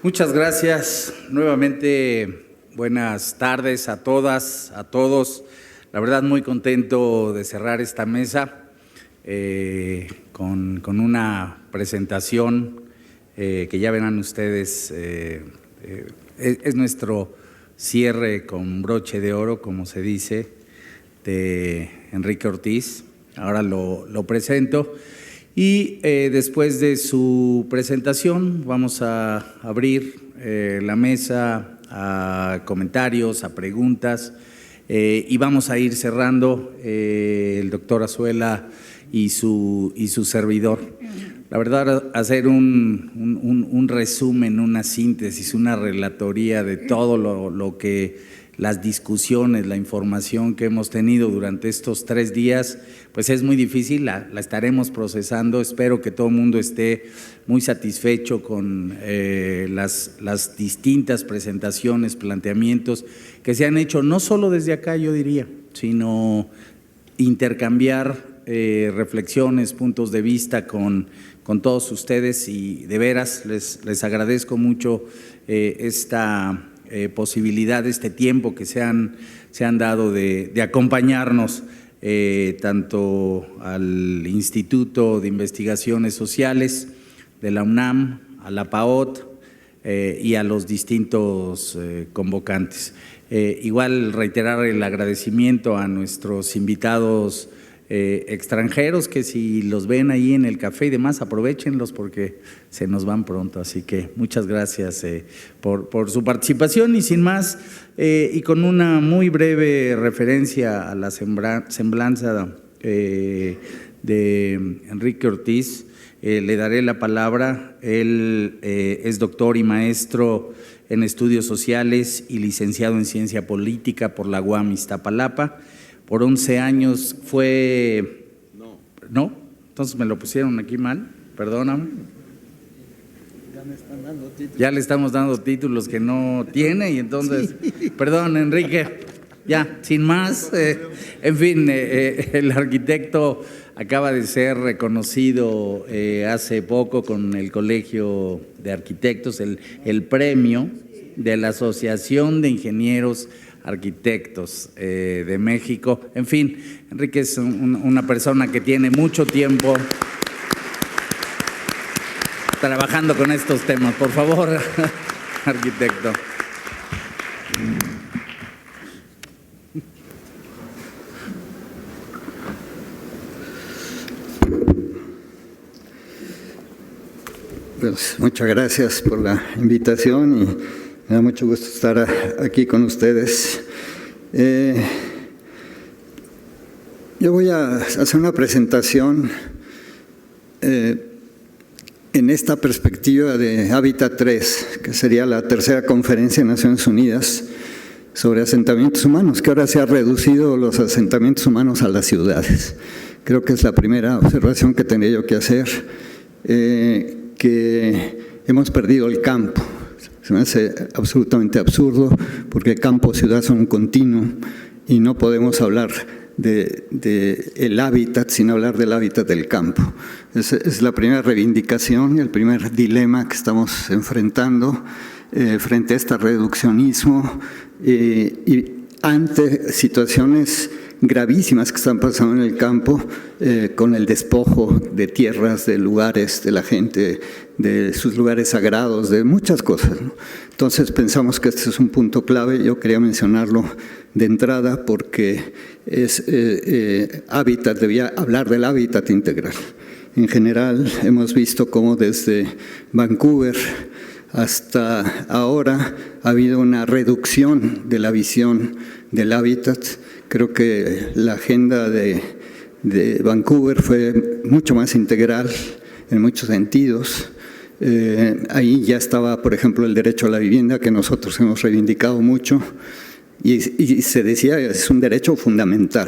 Muchas gracias. Nuevamente, buenas tardes a todas, a todos. La verdad, muy contento de cerrar esta mesa con una presentación que ya verán ustedes. Es nuestro cierre con broche de oro, como se dice, de Enrique Ortiz. Ahora lo presento. Y después de su presentación vamos a abrir la mesa a comentarios, a preguntas y vamos a ir cerrando el doctor Azuela y su servidor. La verdad, hacer un resumen, una síntesis, una relatoría de todo lo que las discusiones, la información que hemos tenido durante estos 3 días, pues es muy difícil, la estaremos procesando. Espero que todo el mundo esté muy satisfecho con las distintas presentaciones, planteamientos que se han hecho, no solo desde acá, yo diría, sino intercambiar reflexiones, puntos de vista con todos ustedes, y de veras les agradezco mucho esta posibilidad, este tiempo que se han dado de acompañarnos tanto al Instituto de Investigaciones Sociales de la UNAM, a la PAOT y a los distintos convocantes. Igual reiterar el agradecimiento a nuestros invitados extranjeros, que si los ven ahí en el café y demás, aprovéchenlos porque se nos van pronto. Así que muchas gracias por su participación, y sin más, y con una muy breve referencia a la semblanza de Enrique Ortiz, le daré la palabra. Él es doctor y maestro en estudios sociales y licenciado en ciencia política por la UAM Iztapalapa. Por 11 años fue… ¿No? Entonces me lo pusieron aquí mal, perdóname. Ya me están dando títulos. Ya le estamos dando títulos que no tiene, y entonces… Sí. Perdón, Enrique, ya, sin más. En fin, el arquitecto acaba de ser reconocido hace poco con el Colegio de Arquitectos, el premio de la Asociación de Ingenieros Arquitectos de México. En fin, Enrique es una persona que tiene mucho tiempo trabajando con estos temas. Por favor, arquitecto. Pues muchas gracias por la invitación y me da mucho gusto estar aquí con ustedes. Yo voy a hacer una presentación en esta perspectiva de Hábitat 3, que sería la tercera conferencia de Naciones Unidas sobre asentamientos humanos, que ahora se ha reducido los asentamientos humanos a las ciudades. Creo que es la primera observación que tendría yo que hacer, que hemos perdido el campo. Se me hace absolutamente absurdo, porque campo y ciudad son un continuo y no podemos hablar del hábitat sin hablar del hábitat del campo. Es la primera reivindicación y el primer dilema que estamos enfrentando frente a este reduccionismo y ante situaciones gravísimas que están pasando en el campo, con el despojo de tierras, de lugares, de la gente, de sus lugares sagrados, de muchas cosas, ¿no? Entonces pensamos que este es un punto clave. Yo quería mencionarlo de entrada porque es hábitat, debía hablar del hábitat integral. En general hemos visto cómo desde Vancouver hasta ahora ha habido una reducción de la visión del hábitat. Creo que la agenda de Vancouver fue mucho más integral en muchos sentidos. Ahí ya estaba, por ejemplo, el derecho a la vivienda, que nosotros hemos reivindicado mucho, y se decía es un derecho fundamental.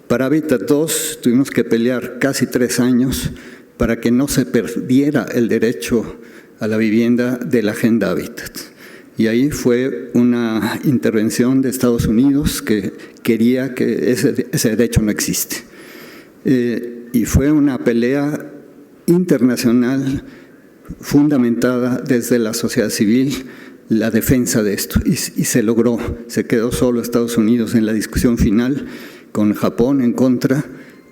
Para Hábitat 2 tuvimos que pelear casi 3 años para que no se perdiera el derecho a la vivienda de la Agenda Hábitat. Y ahí fue una intervención de Estados Unidos que quería que ese derecho no existe. Y fue una pelea internacional fundamentada desde la sociedad civil la defensa de esto, y se logró. Se quedó solo Estados Unidos en la discusión final, con Japón en contra,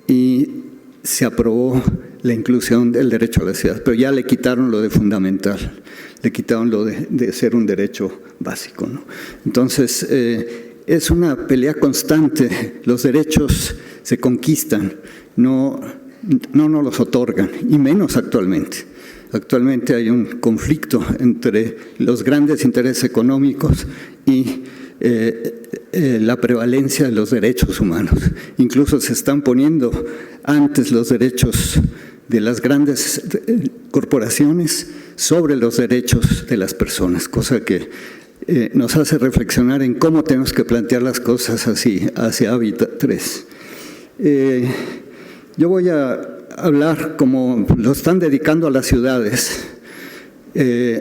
y se aprobó la inclusión del derecho a la ciudad, pero ya le quitaron lo de fundamental, le quitaron lo de ser un derecho básico, ¿no? Entonces, es una pelea constante. Los derechos se conquistan, no nos los otorgan, y menos actualmente. Actualmente hay un conflicto entre los grandes intereses económicos y la prevalencia de los derechos humanos. Incluso se están poniendo antes los derechos de las grandes corporaciones sobre los derechos de las personas, cosa que nos hace reflexionar en cómo tenemos que plantear las cosas así hacia Hábitat 3. Yo voy a hablar como lo están dedicando a las ciudades,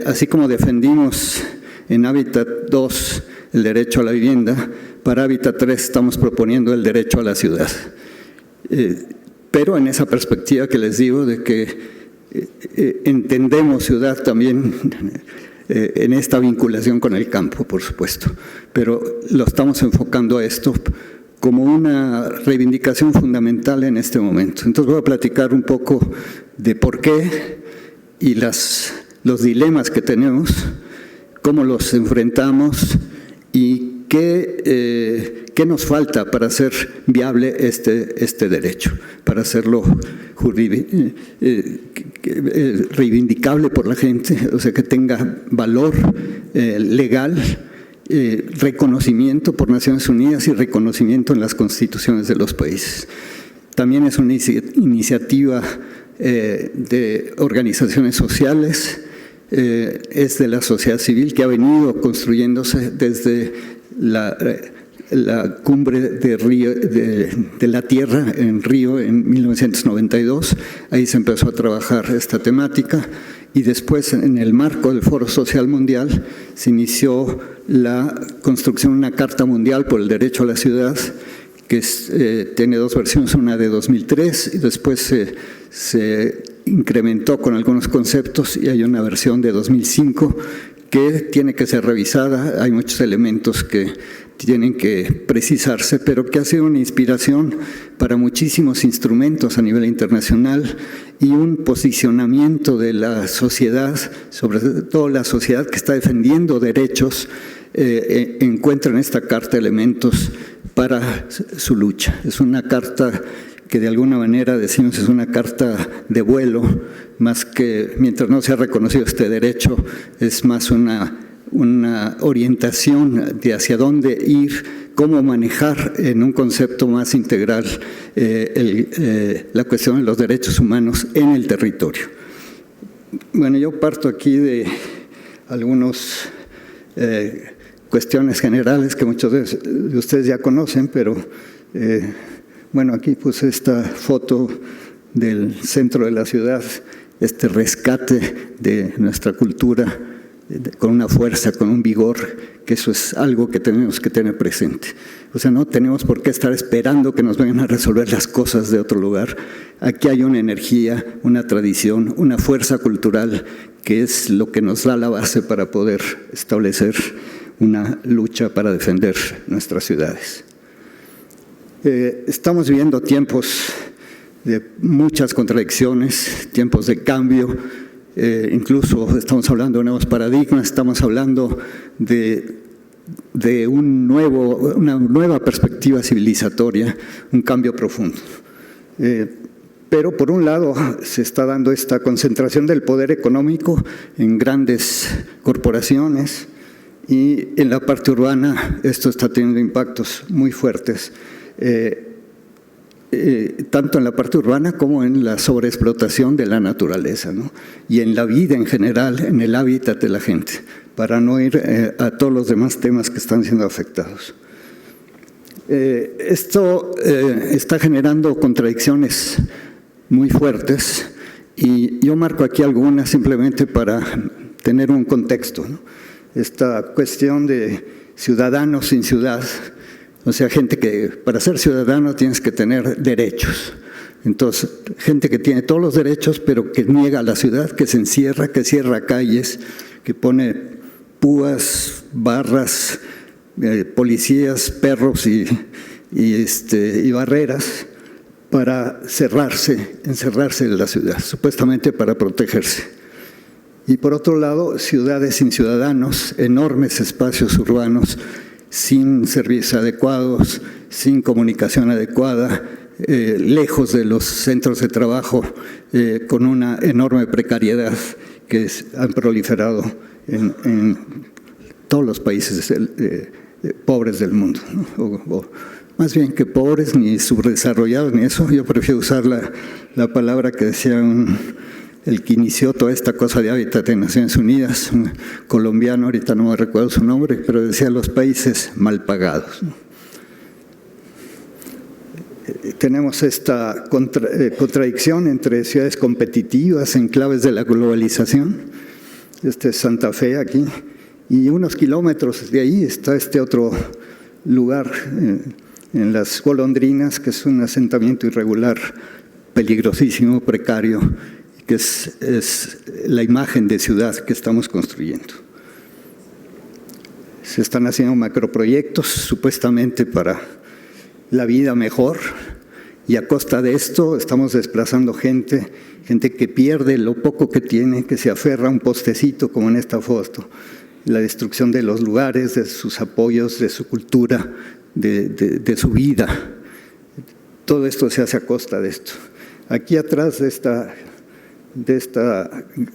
así como defendimos en Hábitat 2 el derecho a la vivienda, para Hábitat 3 estamos proponiendo el derecho a la ciudad. Pero en esa perspectiva que les digo de que entendemos ciudad también en esta vinculación con el campo, por supuesto, pero lo estamos enfocando a esto como una reivindicación fundamental en este momento. Entonces voy a platicar un poco de por qué y los dilemas que tenemos, cómo los enfrentamos y qué nos falta para hacer viable este derecho, para hacerlo reivindicable por la gente, o sea, que tenga valor legal, reconocimiento por Naciones Unidas y reconocimiento en las constituciones de los países. También es una iniciativa de organizaciones sociales, es de la sociedad civil que ha venido construyéndose desde la cumbre de la Tierra en Río en 1992. Ahí se empezó a trabajar esta temática y después, en el marco del Foro Social Mundial, se inició la construcción de una Carta Mundial por el Derecho a la Ciudad, que tiene dos versiones, una de 2003 y después se incrementó con algunos conceptos y hay una versión de 2005 que tiene que ser revisada. Hay muchos elementos que tienen que precisarse, pero que ha sido una inspiración para muchísimos instrumentos a nivel internacional y un posicionamiento de la sociedad, sobre todo la sociedad que está defendiendo derechos, encuentra en esta carta elementos para su lucha. Es una carta que de alguna manera decimos es una carta de vuelo, más que mientras no se ha reconocido este derecho, es más una orientación de hacia dónde ir, cómo manejar en un concepto más integral la cuestión de los derechos humanos en el territorio. Bueno, yo parto aquí de algunas cuestiones generales que muchos de ustedes ya conocen, pero bueno, aquí puse esta foto del centro de la ciudad, este rescate de nuestra cultura con una fuerza, con un vigor, que eso es algo que tenemos que tener presente. O sea, no tenemos por qué estar esperando que nos vengan a resolver las cosas de otro lugar. Aquí hay una energía, una tradición, una fuerza cultural que es lo que nos da la base para poder establecer una lucha para defender nuestras ciudades. Estamos viviendo tiempos de muchas contradicciones, tiempos de cambio, incluso estamos hablando de nuevos paradigmas, estamos hablando de una nueva perspectiva civilizatoria, un cambio profundo. Pero por un lado se está dando esta concentración del poder económico en grandes corporaciones y en la parte urbana esto está teniendo impactos muy fuertes. Tanto en la parte urbana como en la sobreexplotación de la naturaleza, ¿no? Y en la vida en general, en el hábitat de la gente, para no ir a todos los demás temas que están siendo afectados. Esto está generando contradicciones muy fuertes y yo marco aquí algunas simplemente para tener un contexto, ¿no? Esta cuestión de ciudadanos sin ciudad. O sea, gente que para ser ciudadano tienes que tener derechos. Entonces, gente que tiene todos los derechos, pero que niega a la ciudad, que se encierra, que cierra calles, que pone púas, barras, policías, perros y barreras para encerrarse en la ciudad, supuestamente para protegerse. Y por otro lado, ciudades sin ciudadanos, enormes espacios urbanos, sin servicios adecuados, sin comunicación adecuada, lejos de los centros de trabajo, con una enorme precariedad que han proliferado en todos los países pobres del mundo, ¿no? O más bien que pobres, ni subdesarrollados, ni eso. Yo prefiero usar la palabra que decía el que inició toda esta cosa de hábitat de Naciones Unidas, un colombiano, ahorita no me recuerdo su nombre, pero decía los países mal pagados, ¿no? Tenemos esta contradicción entre ciudades competitivas, enclaves de la globalización. Este es Santa Fe aquí, y unos kilómetros de ahí está este otro lugar, en las Golondrinas, que es un asentamiento irregular, peligrosísimo, precario, que es la imagen de ciudad que estamos construyendo. Se están haciendo macroproyectos supuestamente para la vida mejor, y a costa de esto estamos desplazando gente que pierde lo poco que tiene, que se aferra a un postecito como en esta foto. La destrucción de los lugares, de sus apoyos, de su cultura, de su vida. Todo esto se hace a costa de esto. Aquí atrás de esta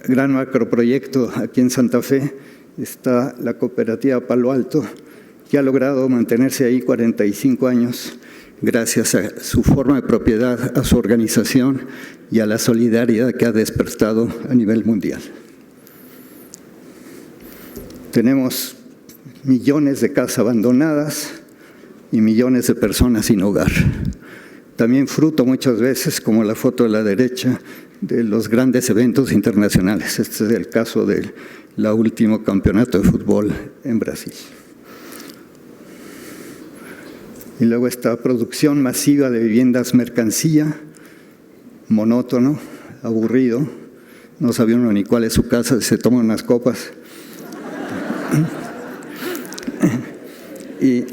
gran macroproyecto aquí en Santa Fe está la cooperativa Palo Alto, que ha logrado mantenerse ahí 45 años gracias a su forma de propiedad, a su organización y a la solidaridad que ha despertado a nivel mundial. Tenemos millones de casas abandonadas y millones de personas sin hogar. También fruto muchas veces, como la foto de la derecha, de los grandes eventos internacionales. Este es el caso del último campeonato de fútbol en Brasil. Y luego esta producción masiva de viviendas mercancía, monótono, aburrido, no sabe uno ni cuál es su casa, se toman unas copas. Y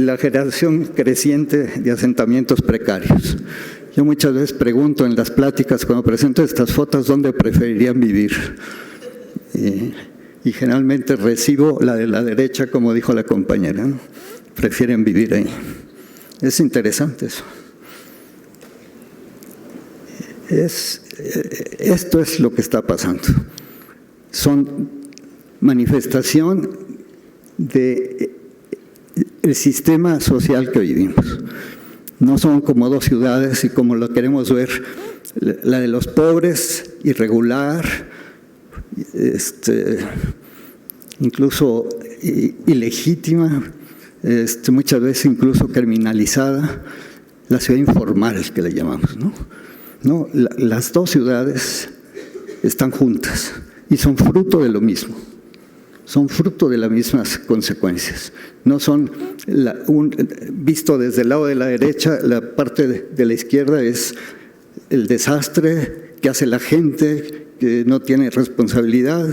la generación creciente de asentamientos precarios. Yo muchas veces pregunto en las pláticas, cuando presento estas fotos, ¿dónde preferirían vivir? Y generalmente recibo la de la derecha, como dijo la compañera, ¿no? Prefieren vivir ahí. Es interesante eso. Esto es lo que está pasando. Son manifestación del sistema social que vivimos. No son como dos ciudades y como lo queremos ver, la de los pobres, irregular, incluso ilegítima, muchas veces incluso criminalizada, la ciudad informal que le llamamos, ¿no? No, las dos ciudades están juntas y son fruto de lo mismo. Son fruto de las mismas consecuencias. No son, visto desde el lado de la derecha, la parte de la izquierda es el desastre que hace la gente, que no tiene responsabilidad,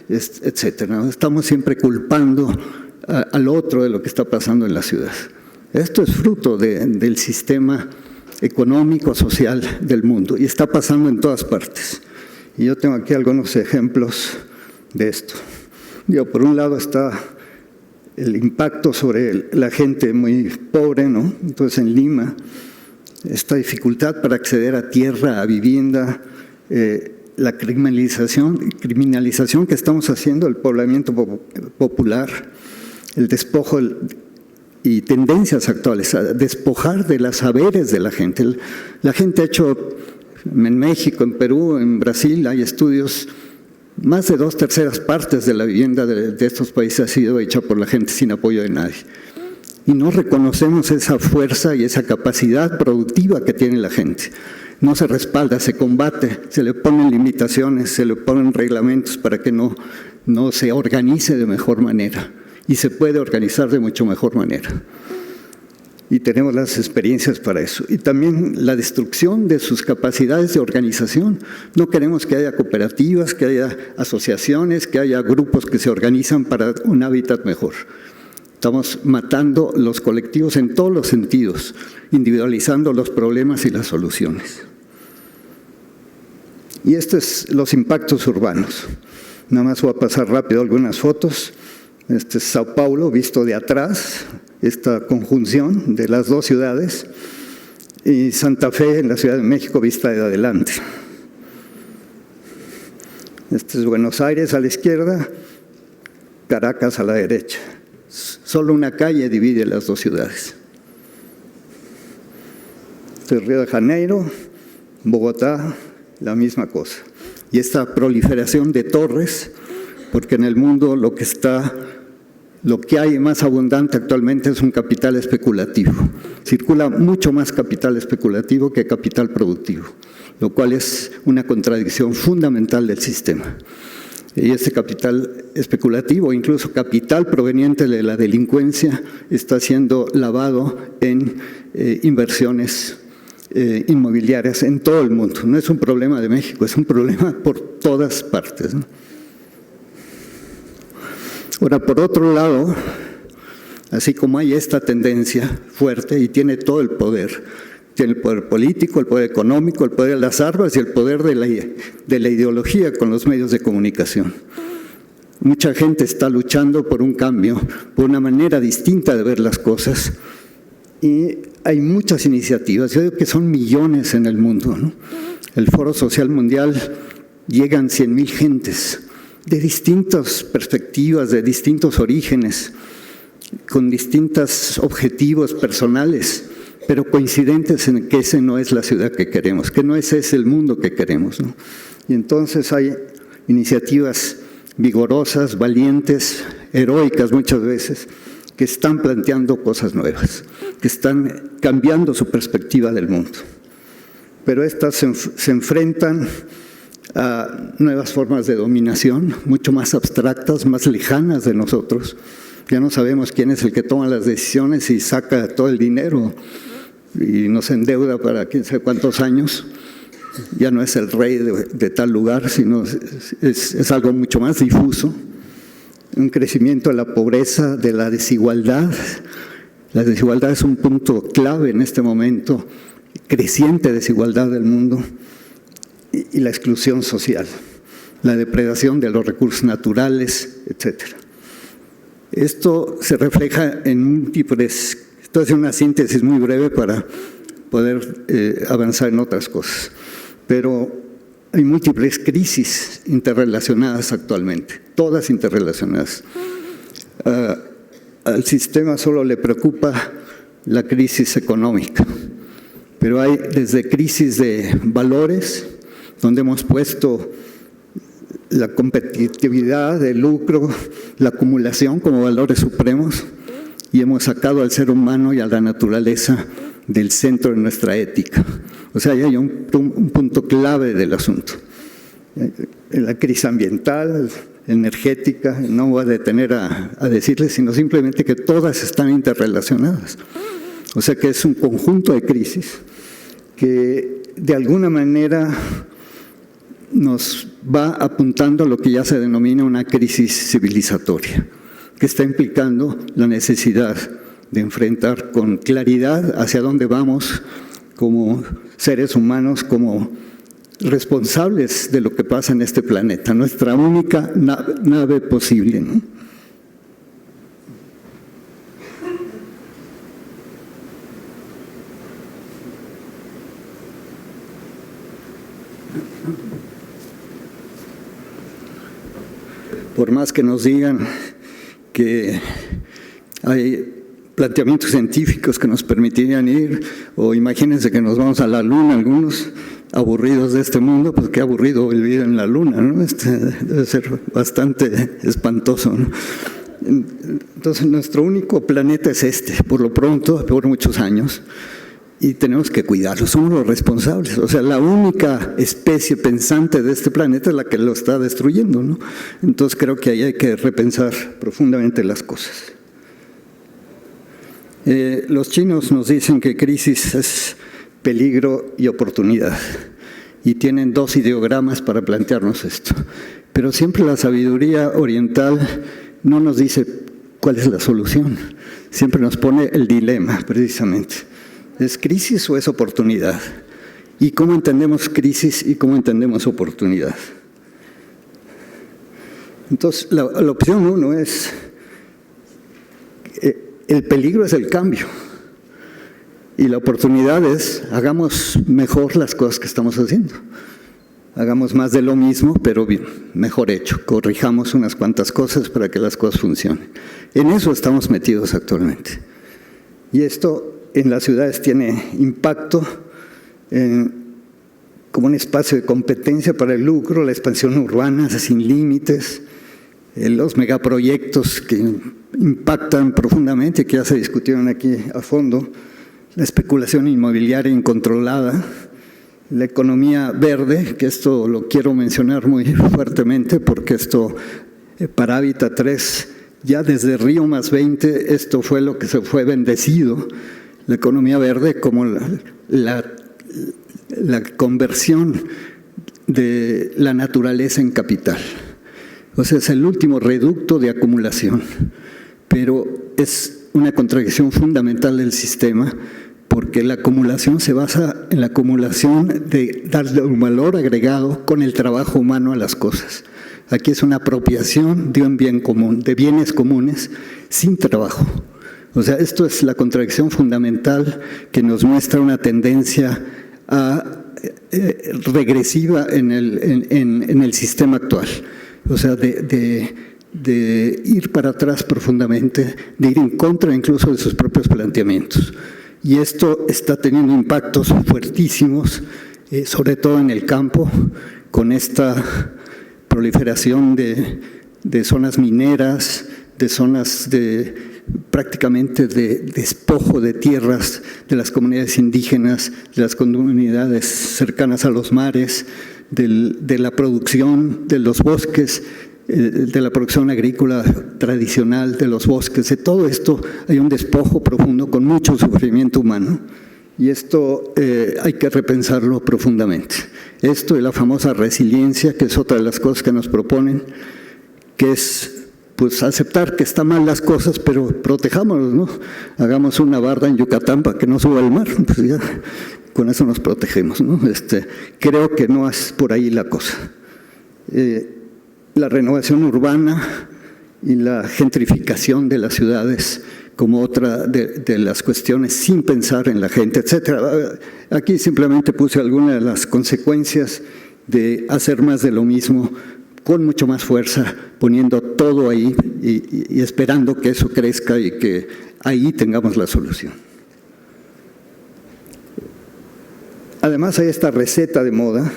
etcétera. Estamos siempre culpando al otro de lo que está pasando en la ciudad. Esto es fruto del sistema económico, social del mundo, y está pasando en todas partes. Y yo tengo aquí algunos ejemplos de esto. Por un lado está el impacto sobre la gente muy pobre, ¿no? Entonces en Lima, esta dificultad para acceder a tierra, a vivienda, la criminalización que estamos haciendo, el poblamiento popular, el despojo y tendencias actuales a despojar de los saberes de la gente. La gente ha hecho, en México, en Perú, en Brasil, hay estudios. Más de 2/3 partes de la vivienda de estos países ha sido hecha por la gente sin apoyo de nadie. Y no reconocemos esa fuerza y esa capacidad productiva que tiene la gente. No se respalda, se combate, se le ponen limitaciones, se le ponen reglamentos para que no se organice de mejor manera. Y se puede organizar de mucho mejor manera. y tenemos las experiencias para eso. Y también la destrucción de sus capacidades de organización. No queremos que haya cooperativas, que haya asociaciones, que haya grupos que se organizan para un hábitat mejor. Estamos matando los colectivos en todos los sentidos, individualizando los problemas y las soluciones. Y estos son los impactos urbanos. Nada más voy a pasar rápido algunas fotos. Este es Sao Paulo, visto de atrás, esta conjunción de las dos ciudades, y Santa Fe, en la Ciudad de México, vista de adelante. Este es Buenos Aires a la izquierda, Caracas a la derecha. Solo una calle divide las dos ciudades. Este es Río de Janeiro, Bogotá, la misma cosa. Y esta proliferación de torres, porque en el mundo lo que hay más abundante actualmente es un capital especulativo. Circula mucho más capital especulativo que capital productivo, lo cual es una contradicción fundamental del sistema. Y este capital especulativo, incluso capital proveniente de la delincuencia, está siendo lavado en inversiones inmobiliarias en todo el mundo. No es un problema de México, es un problema por todas partes, ¿no? Ahora, por otro lado, así como hay esta tendencia fuerte y tiene todo el poder, tiene el poder político, el poder económico, el poder de las armas y el poder de la ideología con los medios de comunicación. Mucha gente está luchando por un cambio, por una manera distinta de ver las cosas, y hay muchas iniciativas. Yo digo que son millones en el mundo, ¿no? El Foro Social Mundial llegan 100,000 gentes de distintas perspectivas, de distintos orígenes, con distintos objetivos personales, pero coincidentes en que ese no es la ciudad que queremos, que no ese es el mundo que queremos, ¿no? Y entonces hay iniciativas vigorosas, valientes, heroicas muchas veces, que están planteando cosas nuevas, que están cambiando su perspectiva del mundo. Pero estas se enfrentan a nuevas formas de dominación, mucho más abstractas, más lejanas de nosotros. Ya no sabemos quién es el que toma las decisiones y saca todo el dinero y nos endeuda para quién sabe cuántos años. Ya no es el rey de tal lugar, sino es algo mucho más difuso. Un crecimiento de la pobreza, de la desigualdad. La desigualdad es un punto clave en este momento, creciente desigualdad del mundo, y la exclusión social, la depredación de los recursos naturales, etc. Esto se refleja en múltiples. Esto es una síntesis muy breve para poder avanzar en otras cosas, pero hay múltiples crisis interrelacionadas actualmente, todas interrelacionadas. Al sistema solo le preocupa la crisis económica, pero hay desde crisis de valores, donde hemos puesto la competitividad, el lucro, la acumulación como valores supremos, y hemos sacado al ser humano y a la naturaleza del centro de nuestra ética. O sea, hay un punto clave del asunto. La crisis ambiental, energética, no voy a detener a decirles, sino simplemente que todas están interrelacionadas. O sea que es un conjunto de crisis que de alguna manera nos va apuntando a lo que ya se denomina una crisis civilizatoria, que está implicando la necesidad de enfrentar con claridad hacia dónde vamos como seres humanos, como responsables de lo que pasa en este planeta, nuestra única nave posible, ¿no? Por más que nos digan que hay planteamientos científicos que nos permitirían ir, o imagínense que nos vamos a la luna, algunos aburridos de este mundo, pues qué aburrido vivir en la luna, ¿no? Debe ser bastante espantoso, ¿no? Entonces, nuestro único planeta es este, por lo pronto, por muchos años, y tenemos que cuidarlo, somos los responsables. O sea, la única especie pensante de este planeta es la que lo está destruyendo, ¿no? Entonces, creo que ahí hay que repensar profundamente las cosas. Los chinos nos dicen que crisis es peligro y oportunidad, y tienen dos ideogramas para plantearnos esto. Pero siempre la sabiduría oriental no nos dice cuál es la solución, siempre nos pone el dilema, precisamente. ¿Es crisis o es oportunidad? ¿Y cómo entendemos crisis y cómo entendemos oportunidad? Entonces, la opción 1 es, el peligro es el cambio, y la oportunidad es, hagamos mejor las cosas que estamos haciendo. Hagamos más de lo mismo, pero bien, mejor hecho. Corrijamos unas cuantas cosas para que las cosas funcionen. En eso estamos metidos actualmente. Y esto en las ciudades tiene impacto como un espacio de competencia para el lucro, la expansión urbana sin límites, los megaproyectos que impactan profundamente, que ya se discutieron aquí a fondo, la especulación inmobiliaria incontrolada, la economía verde, que esto lo quiero mencionar muy fuertemente porque esto para Hábitat 3, ya desde Río +20, esto fue lo que se fue bendecido, la economía verde como la conversión de la naturaleza en capital. O sea, es el último reducto de acumulación, pero es una contradicción fundamental del sistema, porque la acumulación se basa en la acumulación de darle un valor agregado con el trabajo humano a las cosas. Aquí es una apropiación de un bien común, de bienes comunes sin trabajo. O sea, esto es la contradicción fundamental que nos muestra una tendencia regresiva en el sistema actual. O sea, de ir para atrás profundamente, de ir en contra incluso de sus propios planteamientos. Y esto está teniendo impactos fuertísimos, sobre todo en el campo, con esta proliferación de zonas mineras, de zonas prácticamente de despojo de tierras de las comunidades indígenas, de las comunidades cercanas a los mares, de la producción de los bosques, de la producción agrícola tradicional, de los bosques, de todo esto hay un despojo profundo con mucho sufrimiento humano, y esto hay que repensarlo profundamente. Esto y la famosa resiliencia, que es otra de las cosas que nos proponen, que es pues aceptar que están mal las cosas, pero protejámonos, ¿no? Hagamos una barda en Yucatán para que no suba el mar, pues ya con eso nos protegemos, ¿no? Creo que no es por ahí la cosa. La renovación urbana y la gentrificación de las ciudades como otra de las cuestiones sin pensar en la gente, etcétera. Aquí simplemente puse algunas de las consecuencias de hacer más de lo mismo con mucho más fuerza, poniendo todo ahí y esperando que eso crezca y que ahí tengamos la solución. Además hay esta receta de moda,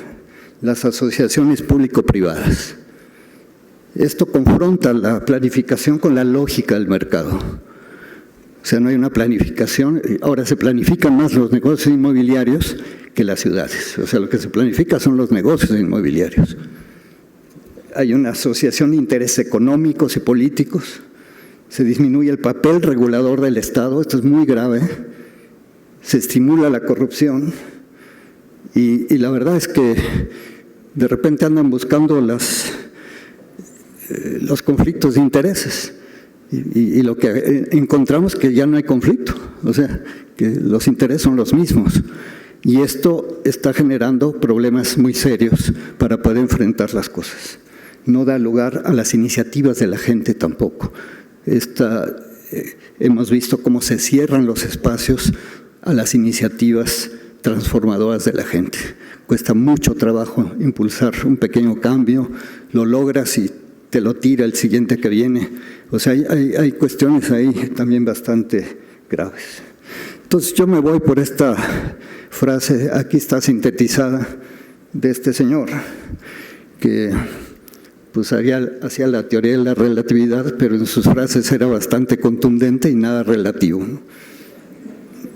las asociaciones público-privadas. Esto confronta la planificación con la lógica del mercado. O sea, no hay una planificación. Ahora se planifican más los negocios inmobiliarios que las ciudades. O sea, lo que se planifica son los negocios inmobiliarios. Hay una asociación de intereses económicos y políticos. Se disminuye el papel regulador del Estado. Esto es muy grave. Se estimula la corrupción. Y la verdad es que de repente andan buscando los conflictos de intereses y lo que encontramos que ya no hay conflicto, o sea, que los intereses son los mismos, y esto está generando problemas muy serios para poder enfrentar las cosas. No da lugar a las iniciativas de la gente tampoco. Hemos visto cómo se cierran los espacios a las iniciativas transformadoras de la gente. Cuesta mucho trabajo impulsar un pequeño cambio, lo logras y te lo tira el siguiente que viene. O sea, hay cuestiones ahí también bastante graves. Entonces yo me voy por esta frase, aquí está sintetizada, de este señor, que pues hacía la teoría de la relatividad, pero en sus frases era bastante contundente y nada relativo.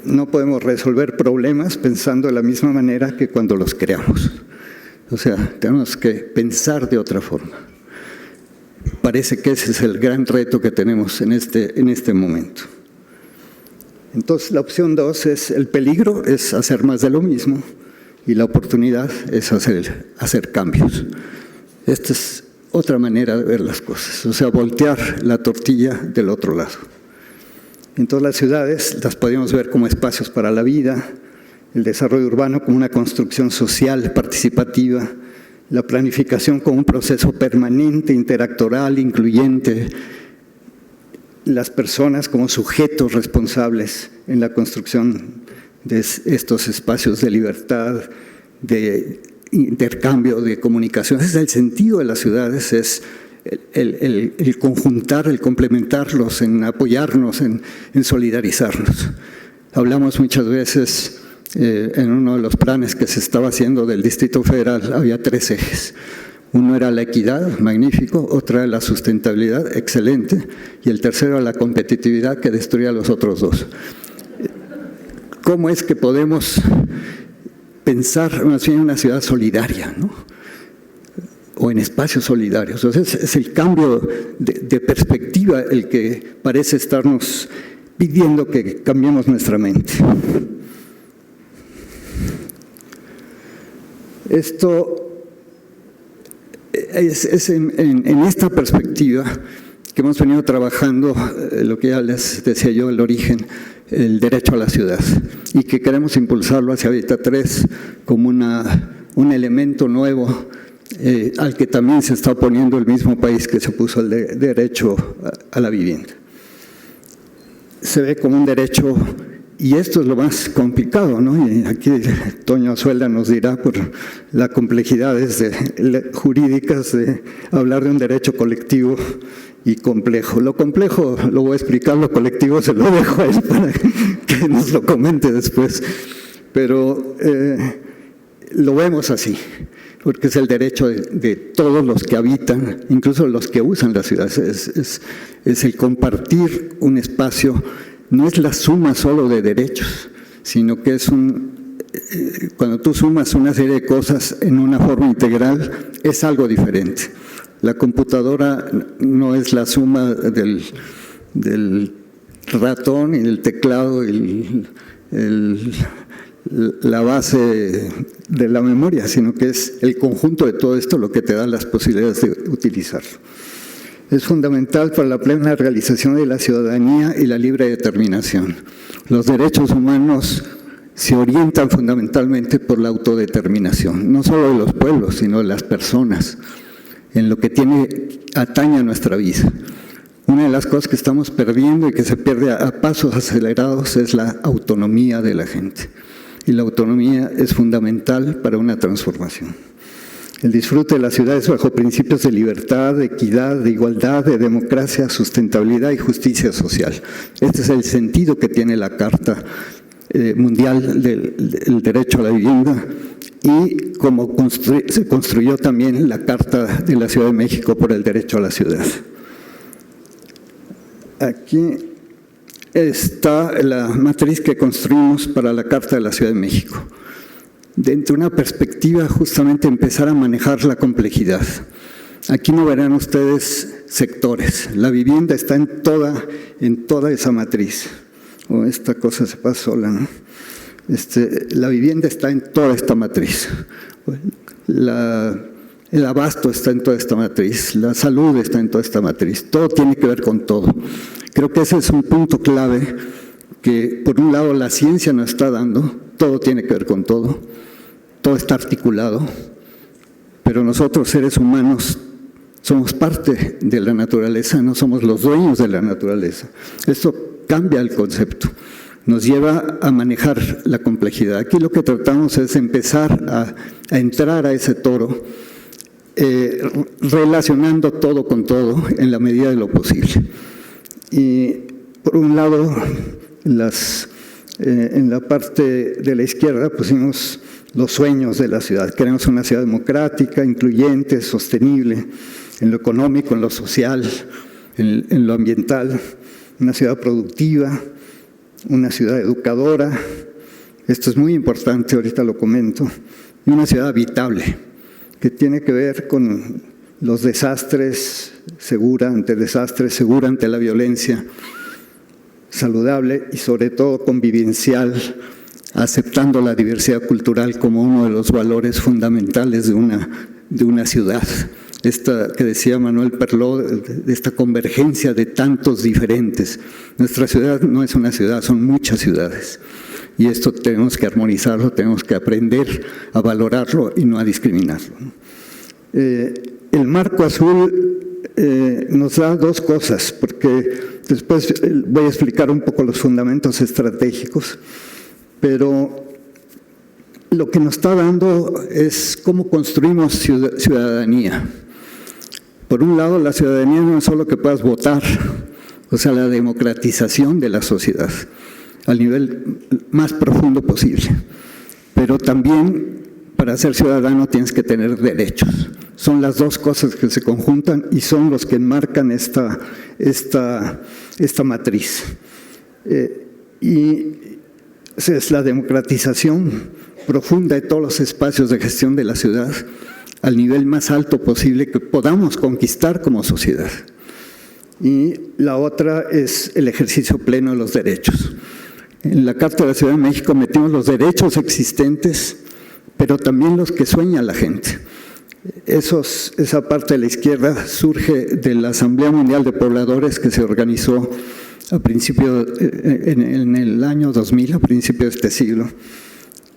No podemos resolver problemas pensando de la misma manera que cuando los creamos. O sea, tenemos que pensar de otra forma. Parece que ese es el gran reto que tenemos en este momento. Entonces, la opción 2 es el peligro, es hacer más de lo mismo, y la oportunidad es hacer cambios. Esta es otra manera de ver las cosas, o sea, voltear la tortilla del otro lado. Entonces, las ciudades las podemos ver como espacios para la vida, el desarrollo urbano como una construcción social, participativa, la planificación como un proceso permanente, interactoral, incluyente, las personas como sujetos responsables en la construcción de estos espacios de libertad, de intercambio, de comunicación. Ese es el sentido de las ciudades, es el conjuntar, el complementarlos, en apoyarnos, en solidarizarnos. Hablamos muchas veces, en uno de los planes que se estaba haciendo del Distrito Federal, había 3 ejes. Uno era la equidad, magnífico; otro era la sustentabilidad, excelente; y el tercero era la competitividad, que destruía los otros 2. ¿Cómo es que podemos pensar más bien en una ciudad solidaria, ¿no? O en espacios solidarios? Entonces, es el cambio de perspectiva el que parece estarnos pidiendo que cambiemos nuestra mente. Esto es en esta perspectiva que hemos venido trabajando, lo que ya les decía yo, el origen, el derecho a la ciudad, y que queremos impulsarlo hacia Hábitat 3 como un elemento nuevo al que también se está oponiendo el mismo país que se opuso al derecho a la vivienda. Se ve como un derecho, y esto es lo más complicado, ¿no? Y aquí Toño Azuela nos dirá por las complejidades jurídicas de hablar de un derecho colectivo y complejo. Lo complejo lo voy a explicar, lo colectivo se lo dejo a él para que nos lo comente después. Pero lo vemos así, porque es el derecho de todos los que habitan, incluso los que usan las ciudades. Es el compartir un espacio. No es la suma solo de derechos, sino que es cuando tú sumas una serie de cosas en una forma integral, es algo diferente. La computadora no es la suma del ratón y del teclado y la base de la memoria, sino que es el conjunto de todo esto lo que te da las posibilidades de utilizarlo. Es fundamental para la plena realización de la ciudadanía y la libre determinación. Los derechos humanos se orientan fundamentalmente por la autodeterminación, no solo de los pueblos, sino de las personas, en lo que atañe a nuestra vida. Una de las cosas que estamos perdiendo y que se pierde a pasos acelerados es la autonomía de la gente. Y la autonomía es fundamental para una transformación. El disfrute de las ciudades bajo principios de libertad, de equidad, de igualdad, de democracia, sustentabilidad y justicia social. Este es el sentido que tiene la Carta Mundial del Derecho a la Vivienda, y como se construyó también la Carta de la Ciudad de México por el derecho a la ciudad. Aquí está la matriz que construimos para la Carta de la Ciudad de México. Dentro de una perspectiva justamente empezar a manejar la complejidad. Aquí no verán ustedes sectores. La vivienda está en toda esa matriz. Esta cosa se pasa sola, ¿no? La vivienda está en toda esta matriz. El abasto está en toda esta matriz. La salud está en toda esta matriz. Todo tiene que ver con todo. Creo que ese es un punto clave que, por un lado, la ciencia nos está dando. Todo tiene que ver con todo. Todo está articulado. Pero nosotros, seres humanos, somos parte de la naturaleza, no somos los dueños de la naturaleza. Esto cambia el concepto. Nos lleva a manejar la complejidad. Aquí lo que tratamos es empezar a entrar a ese toro, relacionando todo con todo en la medida de lo posible. Y por un lado, en la parte de la izquierda pusimos los sueños de la ciudad. Queremos una ciudad democrática, incluyente, sostenible, en lo económico, en lo social, en lo ambiental, una ciudad productiva, una ciudad educadora, esto es muy importante, ahorita lo comento, y una ciudad habitable, que tiene que ver con los desastres, segura ante la violencia, saludable y sobre todo convivencial, aceptando la diversidad cultural como uno de los valores fundamentales de una ciudad. Esta que decía Manuel Perló, de esta convergencia de tantos diferentes. Nuestra ciudad no es una ciudad, son muchas ciudades. Y esto tenemos que armonizarlo, tenemos que aprender a valorarlo y no a discriminarlo. El marco azul nos da dos cosas, porque después voy a explicar un poco los fundamentos estratégicos, pero lo que nos está dando es cómo construimos ciudadanía. Por un lado, la ciudadanía no es solo que puedas votar, o sea, la democratización de la sociedad al nivel más profundo posible, pero también para ser ciudadano tienes que tener derechos. Son las dos cosas que se conjuntan y son los que enmarcan esta matriz. Y es la democratización profunda de todos los espacios de gestión de la ciudad al nivel más alto posible que podamos conquistar como sociedad. Y la otra es el ejercicio pleno de los derechos. En la Carta de la Ciudad de México metimos los derechos existentes, pero también los que sueña la gente. Esa parte de la izquierda surge de la Asamblea Mundial de Pobladores que se organizó en el año 2000, a principios de este siglo,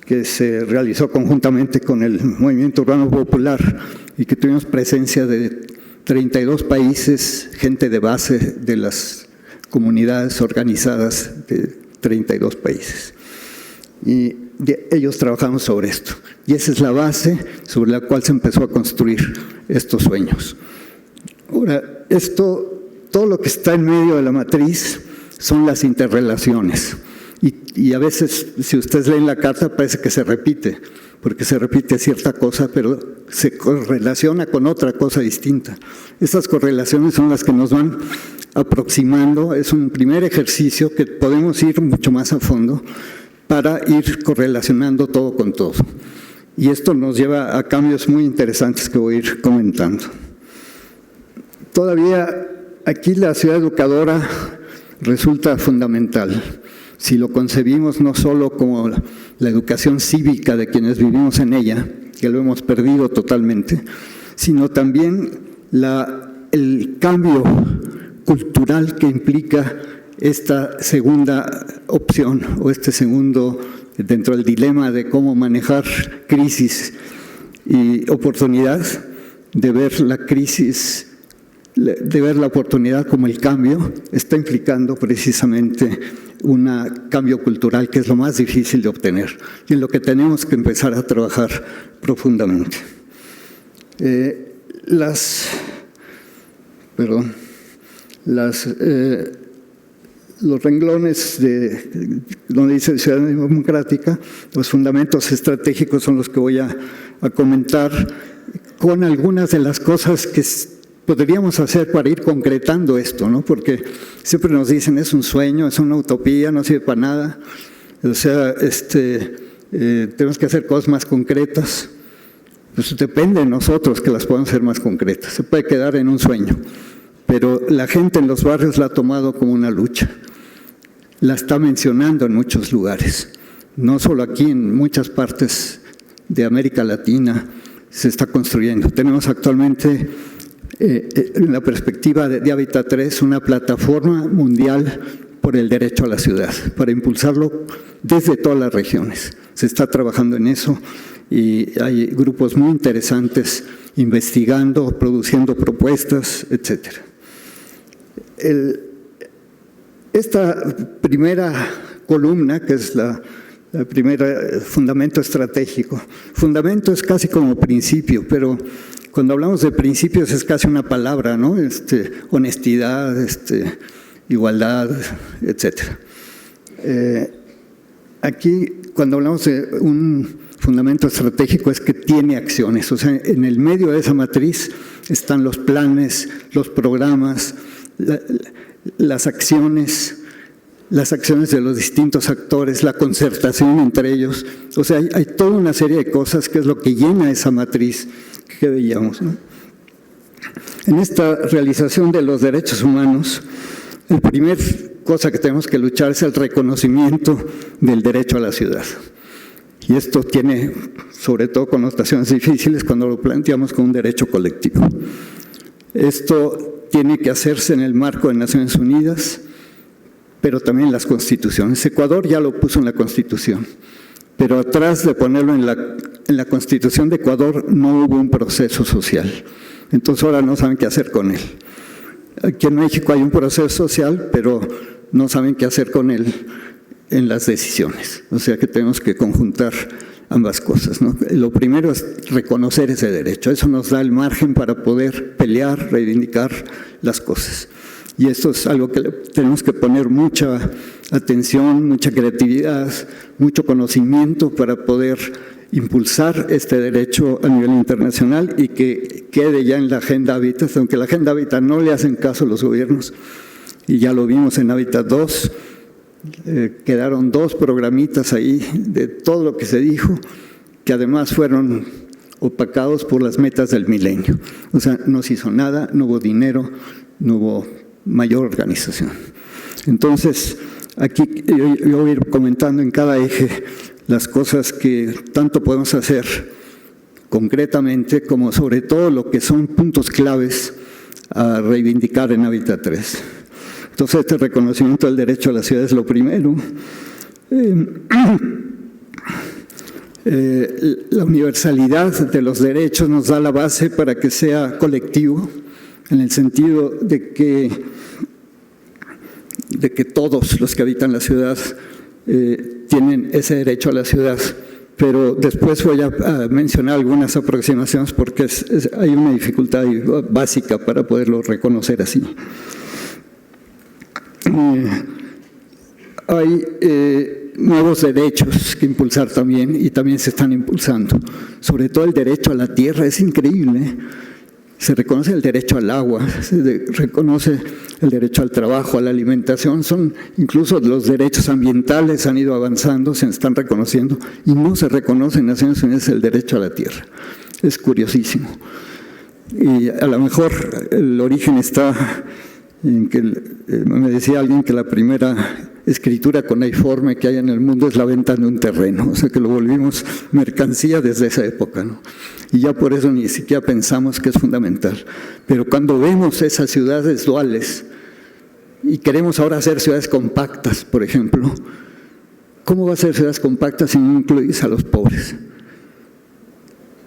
que se realizó conjuntamente con el Movimiento Urbano Popular y que tuvimos presencia de 32 países, gente de base de las comunidades organizadas de 32 países. Y ellos trabajamos sobre esto. Y esa es la base sobre la cual se empezó a construir estos sueños. Ahora, todo lo que está en medio de la matriz son las interrelaciones. Y a veces, si ustedes leen la carta, parece que se repite, porque se repite cierta cosa, pero se correlaciona con otra cosa distinta. Estas correlaciones son las que nos van aproximando. Es un primer ejercicio que podemos ir mucho más a fondo para ir correlacionando todo con todo. Y esto nos lleva a cambios muy interesantes que voy a ir comentando. Todavía aquí la ciudad educadora resulta fundamental. Si lo concebimos no solo como la educación cívica de quienes vivimos en ella, que lo hemos perdido totalmente, sino también el cambio cultural que implica esta segunda opción o este segundo dentro del dilema de cómo manejar crisis y oportunidad, de ver la crisis, de ver la oportunidad como el cambio, está implicando precisamente un cambio cultural que es lo más difícil de obtener y en lo que tenemos que empezar a trabajar profundamente. Los renglones donde dice ciudadanía democrática, los fundamentos estratégicos son los que voy a comentar con algunas de las cosas que podríamos hacer para ir concretando esto, ¿no? Porque siempre nos dicen es un sueño, es una utopía, no sirve para nada. O sea, tenemos que hacer cosas más concretas. Pues depende de nosotros que las podamos hacer más concretas. Se puede quedar en un sueño, pero la gente en los barrios la ha tomado como una lucha. La está mencionando en muchos lugares. No solo aquí, en muchas partes de América Latina se está construyendo. Tenemos actualmente en la perspectiva de Hábitat 3, una plataforma mundial por el derecho a la ciudad, para impulsarlo desde todas las regiones. Se está trabajando en eso y hay grupos muy interesantes investigando, produciendo propuestas, etc. Esta primera columna, que es la primera fundamento estratégico. Fundamento es casi como principio, pero cuando hablamos de principios es casi una palabra, ¿no? Honestidad, igualdad, etc. Aquí, cuando hablamos de un fundamento estratégico, es que tiene acciones. O sea, en el medio de esa matriz están los planes, los programas, las acciones de los distintos actores, la concertación entre ellos. O sea, hay toda una serie de cosas que es lo que llena esa matriz que veíamos, ¿no? En esta realización de los derechos humanos La primera cosa que tenemos que luchar es el reconocimiento del derecho a la ciudad. Y esto tiene, sobre todo, connotaciones difíciles cuando lo planteamos como un derecho colectivo. Esto tiene que hacerse en el marco de Naciones Unidas, pero también en las constituciones. Ecuador ya lo puso en la Constitución, pero atrás de ponerlo en la Constitución de Ecuador no hubo un proceso social. Entonces ahora no saben qué hacer con él. Aquí en México hay un proceso social, pero no saben qué hacer con él en las decisiones. O sea que tenemos que conjuntar ambas cosas, ¿no? Lo primero es reconocer ese derecho. Eso nos da el margen para poder pelear, reivindicar las cosas. Y esto es algo que tenemos que poner mucha atención, mucha creatividad, mucho conocimiento para poder impulsar este derecho a nivel internacional y que quede ya en la Agenda Hábitat, aunque la Agenda Hábitat no le hacen caso a los gobiernos, y ya lo vimos en Hábitat 2, quedaron 2 programitas ahí de todo lo que se dijo, que además fueron opacados por las metas del milenio. O sea, no se hizo nada, no hubo dinero, no hubo mayor organización. Entonces, aquí yo voy a ir comentando en cada eje las cosas que tanto podemos hacer concretamente, como sobre todo lo que son puntos claves a reivindicar en Hábitat 3. Entonces, este reconocimiento del derecho a la ciudad es lo primero. La universalidad de los derechos nos da la base para que sea colectivo, en el sentido de que todos los que habitan la ciudad tienen ese derecho a la ciudad. Pero después voy a mencionar algunas aproximaciones porque hay una dificultad básica para poderlo reconocer así. Hay nuevos derechos que impulsar también, y también se están impulsando. Sobre todo el derecho a la tierra, es increíble. Se reconoce el derecho al agua, se reconoce el derecho al trabajo, a la alimentación, incluso los derechos ambientales han ido avanzando, se están reconociendo, y no se reconoce en Naciones Unidas el derecho a la tierra. Es curiosísimo. Y a lo mejor el origen está en que me decía alguien que la primera escritura cuneiforme que hay en el mundo es la venta de un terreno, o sea que lo volvimos mercancía desde esa época, ¿no? Y ya por eso ni siquiera pensamos que es fundamental. Pero cuando vemos esas ciudades duales y queremos ahora hacer ciudades compactas, por ejemplo, ¿cómo va a ser ciudades compactas si no incluyes a los pobres?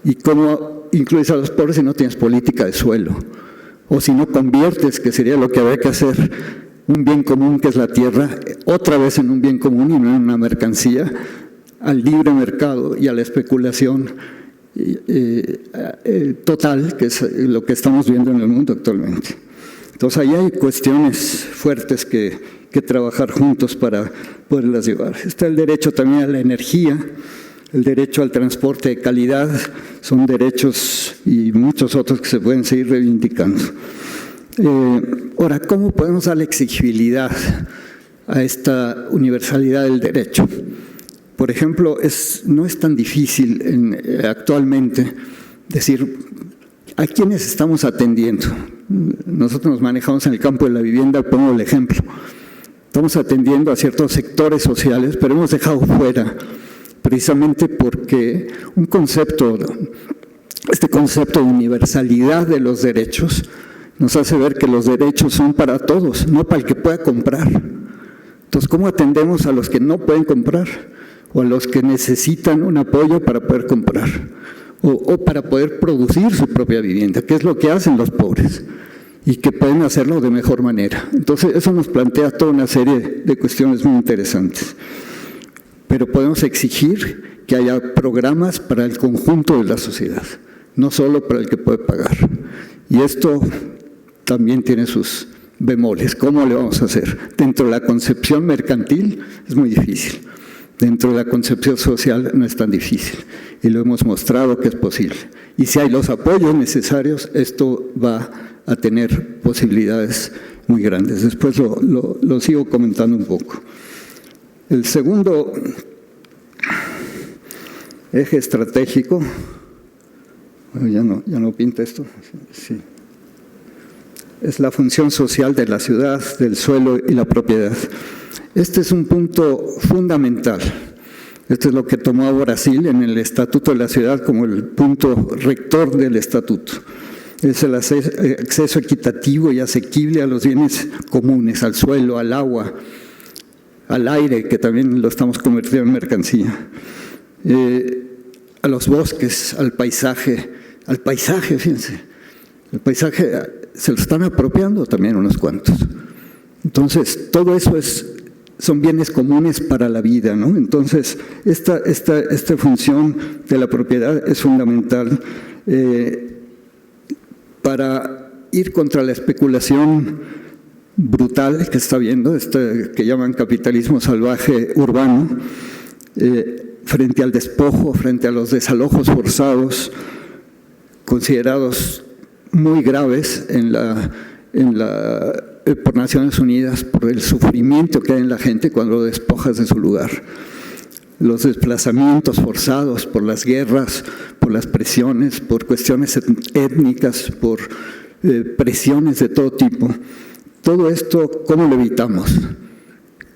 ¿Y cómo incluyes a los pobres si no tienes política de suelo? O si no conviertes, que sería lo que habría que hacer, un bien común que es la tierra, otra vez en un bien común y no en una mercancía, al libre mercado y a la especulación total, que es lo que estamos viendo en el mundo actualmente. Entonces ahí hay cuestiones fuertes que trabajar juntos para poderlas llevar. Está el derecho también a la energía, el derecho al transporte de calidad, son derechos y muchos otros que se pueden seguir reivindicando. Ahora, ¿cómo podemos darle exigibilidad a esta universalidad del derecho? Por ejemplo, no es tan difícil actualmente decir a quiénes estamos atendiendo. Nosotros nos manejamos en el campo de la vivienda, pongo el ejemplo. Estamos atendiendo a ciertos sectores sociales, pero hemos dejado fuera precisamente porque este concepto de universalidad de los derechos nos hace ver que los derechos son para todos, no para el que pueda comprar. Entonces, ¿cómo atendemos a los que no pueden comprar o a los que necesitan un apoyo para poder comprar o para poder producir su propia vivienda, que es lo que hacen los pobres y que pueden hacerlo de mejor manera? Entonces, eso nos plantea toda una serie de cuestiones muy interesantes. Pero podemos exigir que haya programas para el conjunto de la sociedad, no solo para el que puede pagar. Y esto también tiene sus bemoles. ¿Cómo le vamos a hacer? Dentro de la concepción mercantil es muy difícil. Dentro de la concepción social no es tan difícil. Y lo hemos mostrado que es posible. Y si hay los apoyos necesarios, esto va a tener posibilidades muy grandes. Después lo sigo comentando un poco. El segundo eje estratégico, bueno, ya no pinta esto, sí. es la función social de la ciudad, del suelo y la propiedad. Este es un punto fundamental. Esto es lo que tomó Brasil en el Estatuto de la Ciudad como el punto rector del Estatuto. Es el acceso equitativo y asequible a los bienes comunes, al suelo, al agua, al aire, que también lo estamos convirtiendo en mercancía, a los bosques, al paisaje, fíjense. El paisaje se lo están apropiando también unos cuantos. Entonces, todo eso son bienes comunes para la vida, ¿no? Entonces, esta función de la propiedad es fundamental para ir contra la especulación brutal que está habiendo, que llaman capitalismo salvaje urbano, frente al despojo, frente a los desalojos forzados, considerados muy graves por Naciones Unidas, por el sufrimiento que hay en la gente cuando lo despojas de su lugar. Los desplazamientos forzados por las guerras, por las presiones, por cuestiones étnicas, por presiones de todo tipo. Todo esto, ¿cómo lo evitamos?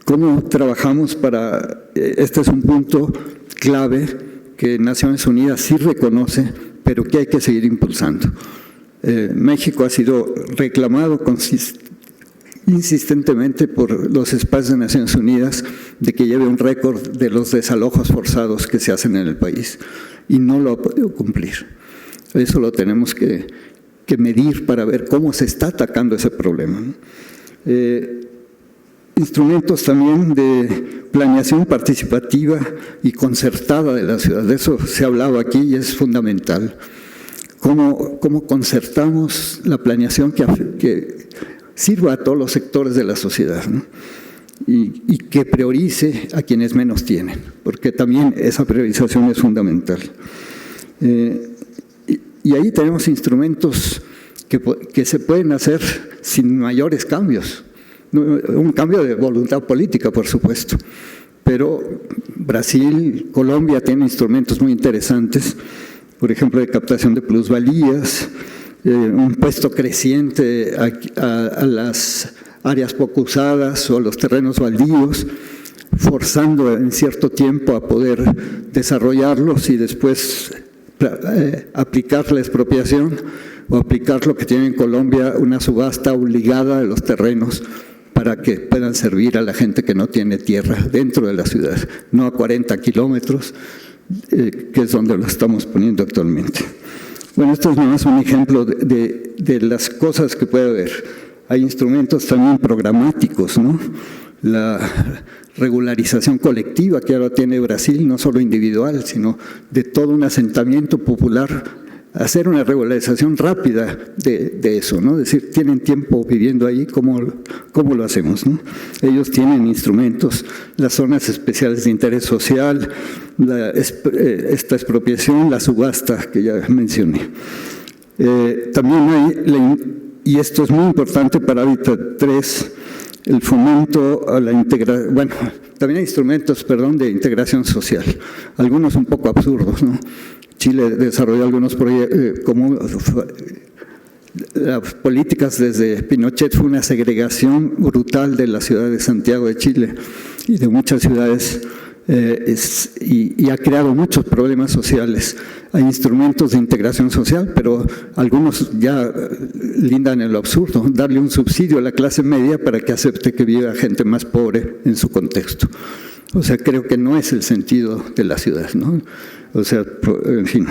¿Cómo trabajamos para...? Este es un punto clave que Naciones Unidas sí reconoce, pero que hay que seguir impulsando. México ha sido reclamado insistentemente por los espacios de Naciones Unidas de que lleve un récord de los desalojos forzados que se hacen en el país y no lo ha podido cumplir. Eso lo tenemos que medir para ver cómo se está atacando ese problema. Instrumentos también de planeación participativa y concertada de la ciudad. De eso se ha hablado aquí y es fundamental. Cómo concertamos la planeación que sirva a todos los sectores de la sociedad, ¿no? Y que priorice a quienes menos tienen, porque también esa priorización es fundamental. Y ahí tenemos instrumentos que se pueden hacer sin mayores cambios. Un cambio de voluntad política, por supuesto, pero Brasil, Colombia tienen instrumentos muy interesantes, por ejemplo, de captación de plusvalías, un impuesto creciente a las áreas poco usadas o a los terrenos baldíos, forzando en cierto tiempo a poder desarrollarlos y después aplicar la expropiación o aplicar lo que tiene en Colombia, una subasta obligada de los terrenos para que puedan servir a la gente que no tiene tierra dentro de la ciudad, no a 40 kilómetros, que es donde lo estamos poniendo actualmente. Bueno, esto es nomás un ejemplo de las cosas que puede haber. Hay instrumentos también programáticos, ¿no? La regularización colectiva que ahora tiene Brasil, no solo individual, sino de todo un asentamiento popular, hacer una regularización rápida de eso, ¿no? Es decir, tienen tiempo viviendo ahí, ¿cómo lo hacemos, ¿no? Ellos tienen instrumentos, las zonas especiales de interés social, esta expropiación, la subasta que ya mencioné. También hay, y esto es muy importante para Hábitat 3, el fomento a la integración, bueno, también hay instrumentos, de integración social, algunos un poco absurdos, ¿no? Chile desarrolló algunos proyectos, como las políticas desde Pinochet fue una segregación brutal de la ciudad de Santiago de Chile y de muchas ciudades, y ha creado muchos problemas sociales. Hay instrumentos de integración social, pero algunos ya lindan en lo absurdo, darle un subsidio a la clase media para que acepte que viva gente más pobre en su contexto. O sea, creo que no es el sentido de la ciudad, ¿no? O sea, en fin.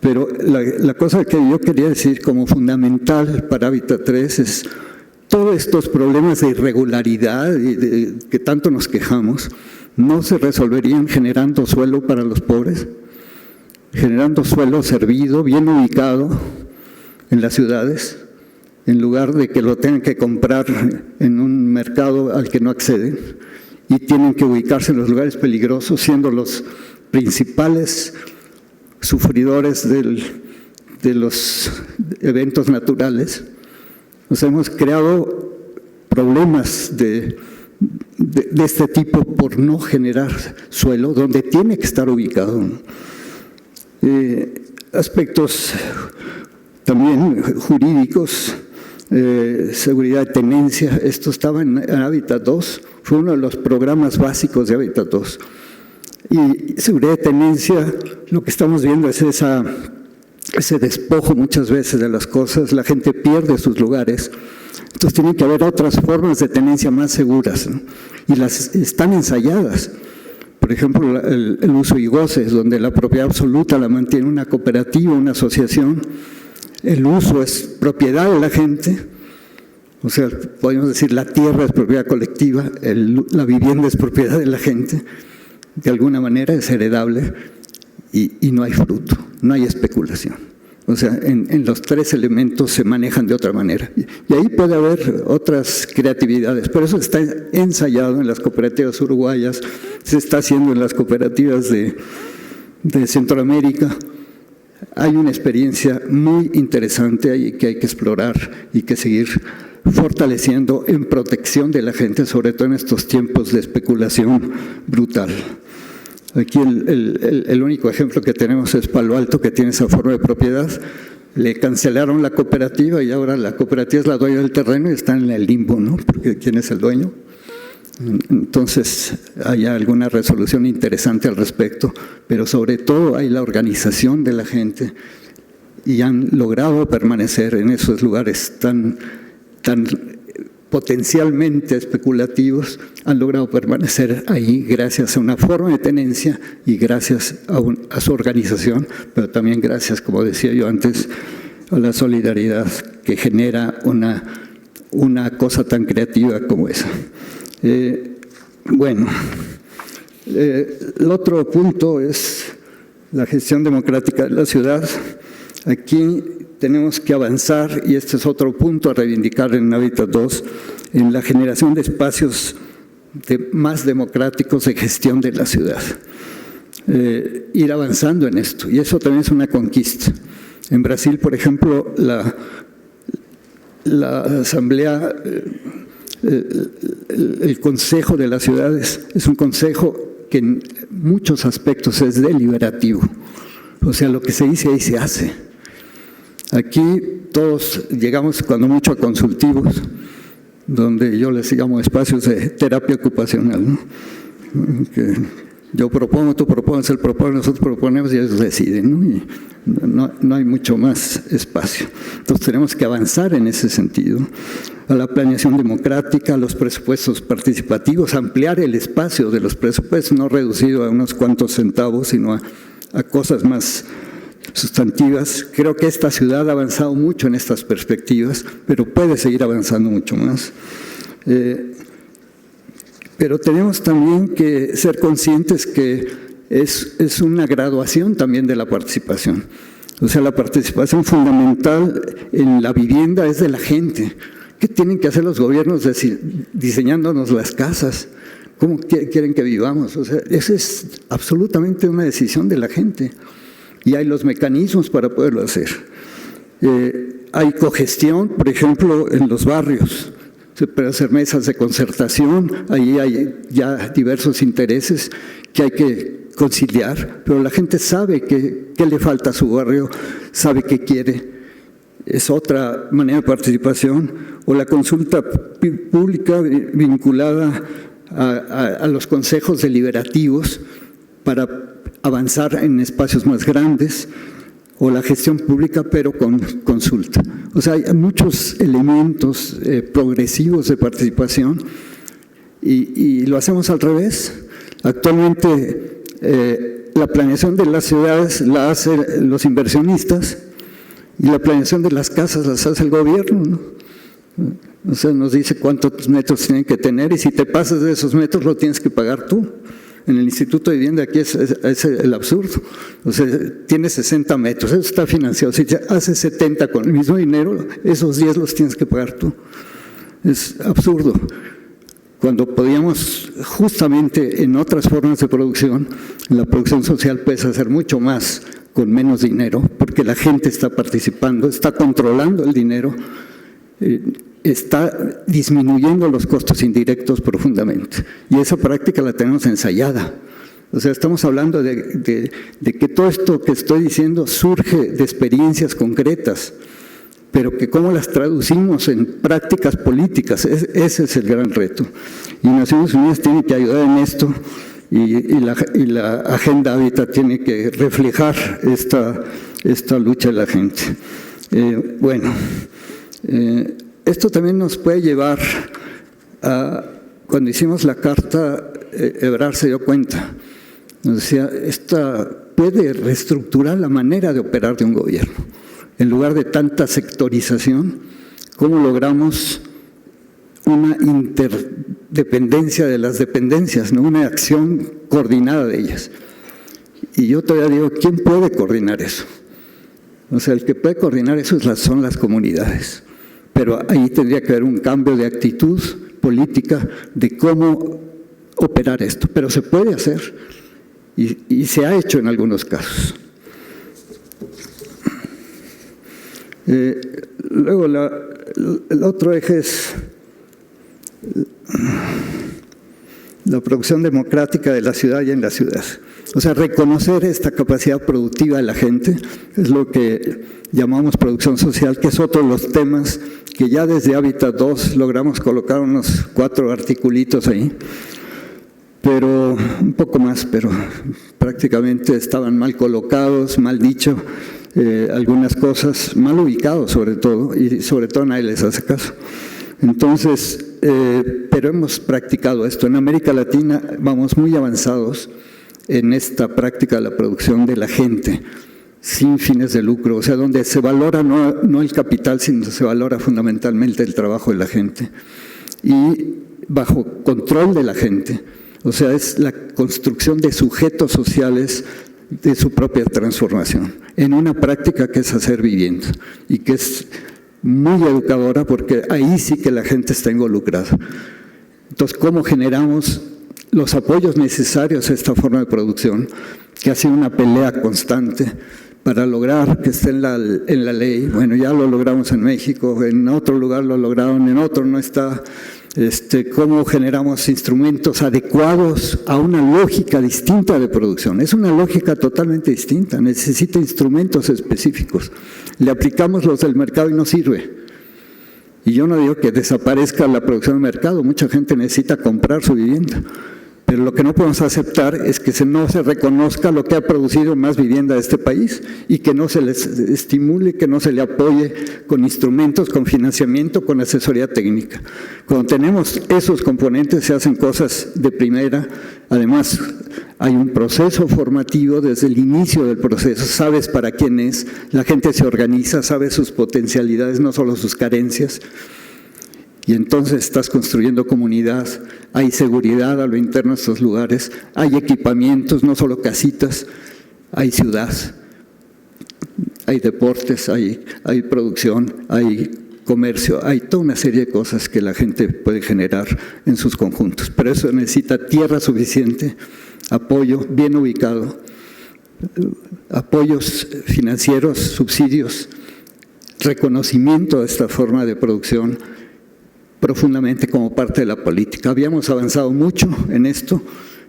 Pero la cosa que yo quería decir como fundamental para Hábitat 3 es todos estos problemas de irregularidad y que tanto nos quejamos, no se resolverían generando suelo para los pobres, generando suelo servido, bien ubicado en las ciudades, en lugar de que lo tengan que comprar en un mercado al que no acceden y tienen que ubicarse en los lugares peligrosos, siendo los principales sufridores de los eventos naturales. Nos hemos creado problemas de este tipo por no generar suelo donde tiene que estar ubicado, ¿no? Aspectos también jurídicos, seguridad de tenencia. Esto estaba en Hábitat 2, fue uno de los programas básicos de Hábitat 2. Y seguridad de tenencia, lo que estamos viendo es ese despojo muchas veces de las cosas, la gente pierde sus lugares. Entonces tiene que haber otras formas de tenencia más seguras, ¿no? Y las están ensayadas. Por ejemplo, el uso y goces, donde la propiedad absoluta la mantiene una cooperativa, una asociación. El uso es propiedad de la gente, o sea, podemos decir la tierra es propiedad colectiva, la vivienda es propiedad de la gente, de alguna manera es heredable y no hay fruto, no hay especulación. O sea, en los tres elementos se manejan de otra manera. Y ahí puede haber otras creatividades, pero eso está ensayado en las cooperativas uruguayas, se está haciendo en las cooperativas de Centroamérica. Hay una experiencia muy interesante ahí que hay que explorar y que seguir fortaleciendo en protección de la gente, sobre todo en estos tiempos de especulación brutal. Aquí el único ejemplo que tenemos es Palo Alto, que tiene esa forma de propiedad. Le cancelaron la cooperativa y ahora la cooperativa es la dueña del terreno y está en el limbo, ¿no? Porque ¿quién es el dueño? Entonces hay alguna resolución interesante al respecto, pero sobre todo hay la organización de la gente y han logrado permanecer en esos lugares tan potencialmente especulativos, han logrado permanecer ahí gracias a una forma de tenencia y gracias a su organización, pero también gracias, como decía yo antes, a la solidaridad que genera una cosa tan creativa como esa. Bueno, el otro punto es la gestión democrática de la ciudad. Aquí tenemos que avanzar, y este es otro punto a reivindicar en Hábitat 2, en la generación de espacios más democráticos de gestión de la ciudad. Ir avanzando en esto, y eso también es una conquista. En Brasil, por ejemplo, la asamblea, el consejo de las ciudades es un consejo que en muchos aspectos es deliberativo. O sea, lo que se dice ahí se hace. Aquí todos llegamos cuando mucho a consultivos, donde yo les llamo espacios de terapia ocupacional, ¿no? Que yo propongo, tú propones, él propone, nosotros proponemos y ellos deciden, ¿no? Y no hay mucho más espacio. Entonces tenemos que avanzar en ese sentido, a la planeación democrática, a los presupuestos participativos, ampliar el espacio de los presupuestos, no reducido a unos cuantos centavos, sino a cosas más sustantivas. Creo que esta ciudad ha avanzado mucho en estas perspectivas, pero puede seguir avanzando mucho más. Pero tenemos también que ser conscientes que es una graduación también de la participación. O sea, la participación fundamental en la vivienda es de la gente. ¿Qué tienen que hacer los gobiernos diseñándonos las casas? ¿Cómo quieren que vivamos? O sea, esa es absolutamente una decisión de la gente. Y hay los mecanismos para poderlo hacer. Hay cogestión, por ejemplo, en los barrios. Se pueden hacer mesas de concertación, ahí hay ya diversos intereses que hay que conciliar, pero la gente sabe qué le falta a su barrio, sabe qué quiere. Es otra manera de participación. O la consulta pública vinculada a los consejos deliberativos para avanzar en espacios más grandes, o la gestión pública pero con consulta. O sea, hay muchos elementos progresivos de participación y lo hacemos al revés. Actualmente la planeación de las ciudades la hacen los inversionistas y la planeación de las casas las hace el gobierno, ¿no? O sea, nos dice cuántos metros tienen que tener y si te pasas de esos metros lo tienes que pagar tú. En el Instituto de Vivienda aquí es el absurdo. O sea, tiene 60 metros, eso está financiado. Si te haces 70 con el mismo dinero, esos 10 los tienes que pagar tú. Es absurdo. Cuando podíamos, justamente en otras formas de producción, en la producción social puedes hacer mucho más con menos dinero, porque la gente está participando, está controlando el dinero, está disminuyendo los costos indirectos profundamente. Y esa práctica la tenemos ensayada. O sea, estamos hablando de que todo esto que estoy diciendo surge de experiencias concretas, pero que cómo las traducimos en prácticas políticas, ese es el gran reto. Y Naciones Unidas tiene que ayudar en esto, y la Agenda Hábitat tiene que reflejar esta lucha de la gente. Esto también nos puede llevar a, cuando hicimos la carta, Ebrard se dio cuenta, nos decía, esta puede reestructurar la manera de operar de un gobierno. En lugar de tanta sectorización, ¿cómo logramos una interdependencia de las dependencias, ¿no? Una acción coordinada de ellas? Y yo todavía digo, ¿quién puede coordinar eso? O sea, el que puede coordinar eso son las comunidades. Pero ahí tendría que haber un cambio de actitud política de cómo operar esto. Pero se puede hacer y se ha hecho en algunos casos. Luego, el otro eje es la producción democrática de la ciudad y en la ciudad. O sea, reconocer esta capacidad productiva de la gente es lo que llamamos producción social, que es otro de los temas que ya desde Hábitat 2 logramos colocar unos 4 articulitos ahí, pero un poco más, pero prácticamente estaban mal colocados, mal dicho, algunas cosas mal ubicados sobre todo, y sobre todo nadie les hace caso. Entonces, pero hemos practicado esto. En América Latina vamos muy avanzados en esta práctica de la producción de la gente, sin fines de lucro, o sea, donde se valora no el capital, sino se valora fundamentalmente el trabajo de la gente, y bajo control de la gente. O sea, es la construcción de sujetos sociales de su propia transformación, en una práctica que es hacer vivienda, y que es muy educadora, porque ahí sí que la gente está involucrada. Entonces, ¿cómo generamos los apoyos necesarios a esta forma de producción, que ha sido una pelea constante para lograr que esté en la ley? Bueno, ya lo logramos en México, en otro lugar lo lograron, en otro no está. Cómo generamos instrumentos adecuados a una lógica distinta de producción. Es una lógica totalmente distinta, necesita instrumentos específicos. Le aplicamos los del mercado y no sirve. Y yo no digo que desaparezca la producción del mercado, mucha gente necesita comprar su vivienda. Pero lo que no podemos aceptar es que no se reconozca lo que ha producido más vivienda de este país y que no se les estimule, que no se le apoye con instrumentos, con financiamiento, con asesoría técnica. Cuando tenemos esos componentes se hacen cosas de primera. Además, hay un proceso formativo desde el inicio del proceso. Sabes para quién es, la gente se organiza, sabe sus potencialidades, no solo sus carencias. Y entonces estás construyendo comunidad, hay seguridad a lo interno de estos lugares, hay equipamientos, no solo casitas, hay ciudad, hay deportes, hay producción, hay comercio, hay toda una serie de cosas que la gente puede generar en sus conjuntos. Pero eso necesita tierra suficiente, apoyo bien ubicado, apoyos financieros, subsidios, reconocimiento de esta forma de producción profundamente como parte de la política. Habíamos avanzado mucho en esto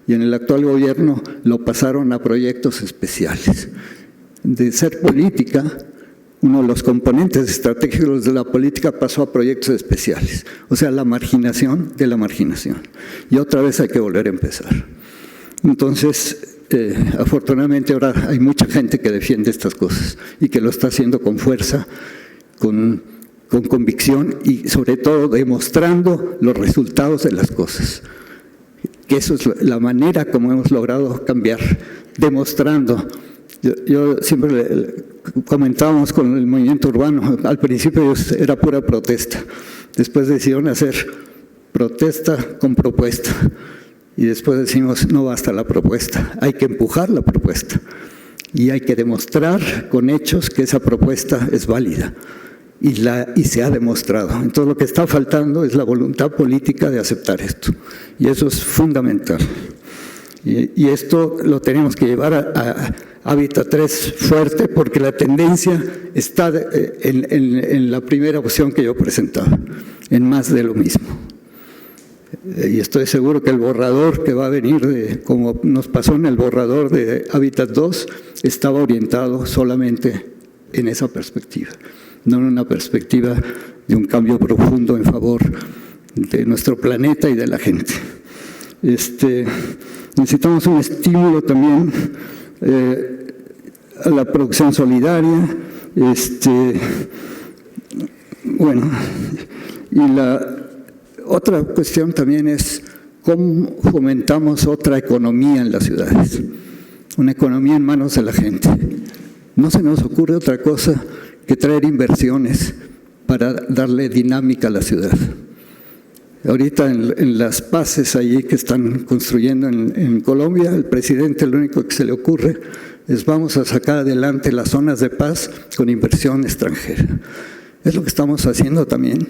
y en el actual gobierno lo pasaron a proyectos especiales. De ser política, uno de los componentes estratégicos de la política pasó a proyectos especiales, o sea, la marginación de la marginación. Y otra vez hay que volver a empezar. Entonces, afortunadamente ahora hay mucha gente que defiende estas cosas y que lo está haciendo con fuerza, con convicción y sobre todo demostrando los resultados de las cosas. Que eso es la manera como hemos logrado cambiar, demostrando. Yo siempre comentábamos con el movimiento urbano, al principio era pura protesta, después decidieron hacer protesta con propuesta y después decimos no basta la propuesta, hay que empujar la propuesta y hay que demostrar con hechos que esa propuesta es válida. Y se ha demostrado. Entonces lo que está faltando es la voluntad política de aceptar esto. Y eso es fundamental. Y esto lo tenemos que llevar a Hábitat 3 fuerte, porque la tendencia está en la primera opción que yo presentaba, en más de lo mismo. Y estoy seguro que el borrador que va a venir, como nos pasó en el borrador de Hábitat 2, estaba orientado solamente en esa perspectiva. no en una perspectiva de un cambio profundo en favor de nuestro planeta y de la gente. Necesitamos un estímulo también a la producción solidaria, bueno, y la otra cuestión también es cómo fomentamos otra economía en las ciudades, una economía en manos de la gente. No se nos ocurre otra cosa que traer inversiones para darle dinámica a la ciudad. Ahorita en las paces allí que están construyendo en Colombia, el presidente lo único que se le ocurre es vamos a sacar adelante las zonas de paz con inversión extranjera. Es lo que estamos haciendo también.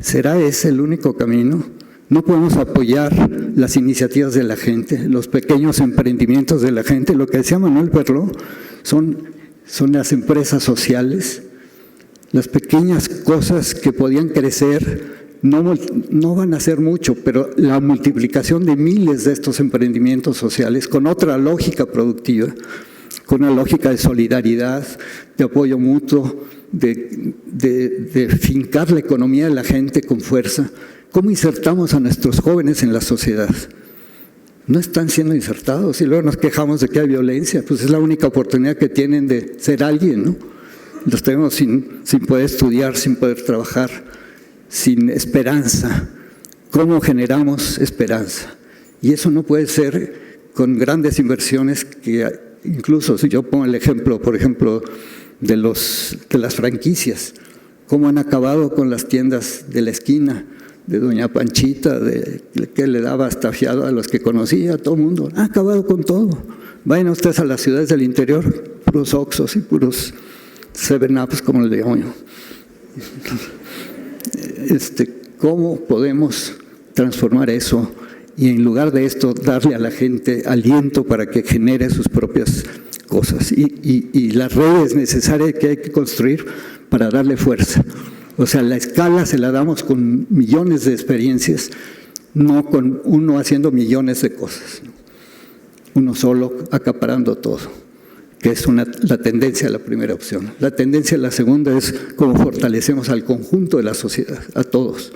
¿Será ese el único camino? No podemos apoyar las iniciativas de la gente, los pequeños emprendimientos de la gente. Lo que decía Manuel Berló son las empresas sociales, las pequeñas cosas que podían crecer. No van a hacer mucho, pero la multiplicación de miles de estos emprendimientos sociales con otra lógica productiva, con una lógica de solidaridad, de apoyo mutuo, de fincar la economía de la gente con fuerza. ¿Cómo insertamos a nuestros jóvenes en la sociedad? No están siendo insertados y luego nos quejamos de que hay violencia, pues es la única oportunidad que tienen de ser alguien, ¿no? Los tenemos sin poder estudiar, sin poder trabajar, sin esperanza. ¿Cómo generamos esperanza? Y eso no puede ser con grandes inversiones que incluso si yo pongo el ejemplo, por ejemplo, de las franquicias, cómo han acabado con las tiendas de la esquina, de Doña Panchita, que le daba hasta fiado a los que conocía, a todo el mundo. Ha acabado con todo. Vayan ustedes a las ciudades del interior, puros Oxxos y puros 7-Ups, como le digo yo. ¿Cómo podemos transformar eso y en lugar de esto darle a la gente aliento para que genere sus propias cosas y las redes necesarias que hay que construir para darle fuerza? O sea, la escala se la damos con millones de experiencias, no con uno haciendo millones de cosas, uno solo acaparando todo, que es la tendencia a la primera opción. La tendencia a la segunda es cómo fortalecemos al conjunto de la sociedad, a todos.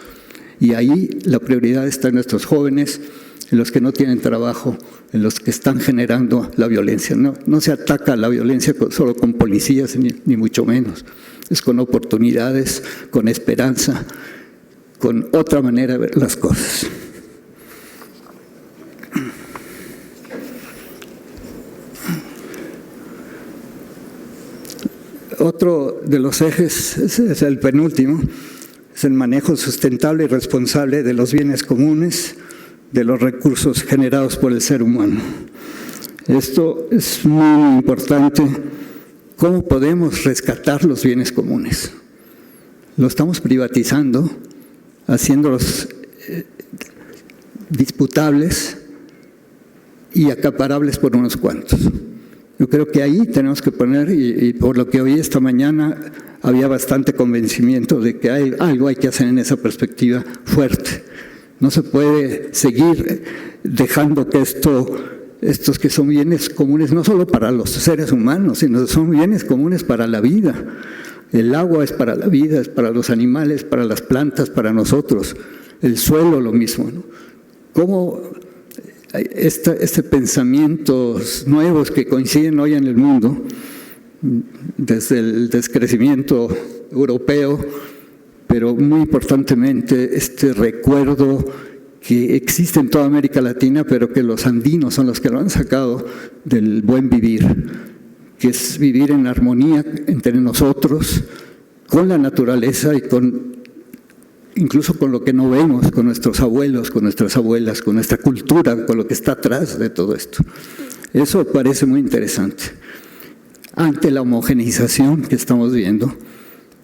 Y ahí la prioridad está en nuestros jóvenes, en los que no tienen trabajo, en los que están generando la violencia. No se ataca a la violencia solo con policías, ni mucho menos. Es con oportunidades, con esperanza, con otra manera de ver las cosas. Otro de los ejes, es el penúltimo, es el manejo sustentable y responsable de los bienes comunes, de los recursos generados por el ser humano. Esto es muy importante. ¿Cómo podemos rescatar los bienes comunes? Lo estamos privatizando, haciéndolos disputables y acaparables por unos cuantos. Yo creo que ahí tenemos que poner, y por lo que oí esta mañana, había bastante convencimiento de que algo hay que hacer en esa perspectiva fuerte. No se puede seguir dejando que estos que son bienes comunes, no solo para los seres humanos, sino son bienes comunes para la vida. El agua es para la vida, es para los animales, para las plantas, para nosotros. El suelo lo mismo, ¿no? ¿Cómo pensamientos nuevos que coinciden hoy en el mundo, desde el descrecimiento europeo, pero muy importantemente este recuerdo que existe en toda América Latina, pero que los andinos son los que lo han sacado del buen vivir, que es vivir en armonía entre nosotros, con la naturaleza y incluso con lo que no vemos, con nuestros abuelos, con nuestras abuelas, con nuestra cultura, con lo que está atrás de todo esto. Eso parece muy interesante. Ante la homogeneización que estamos viendo,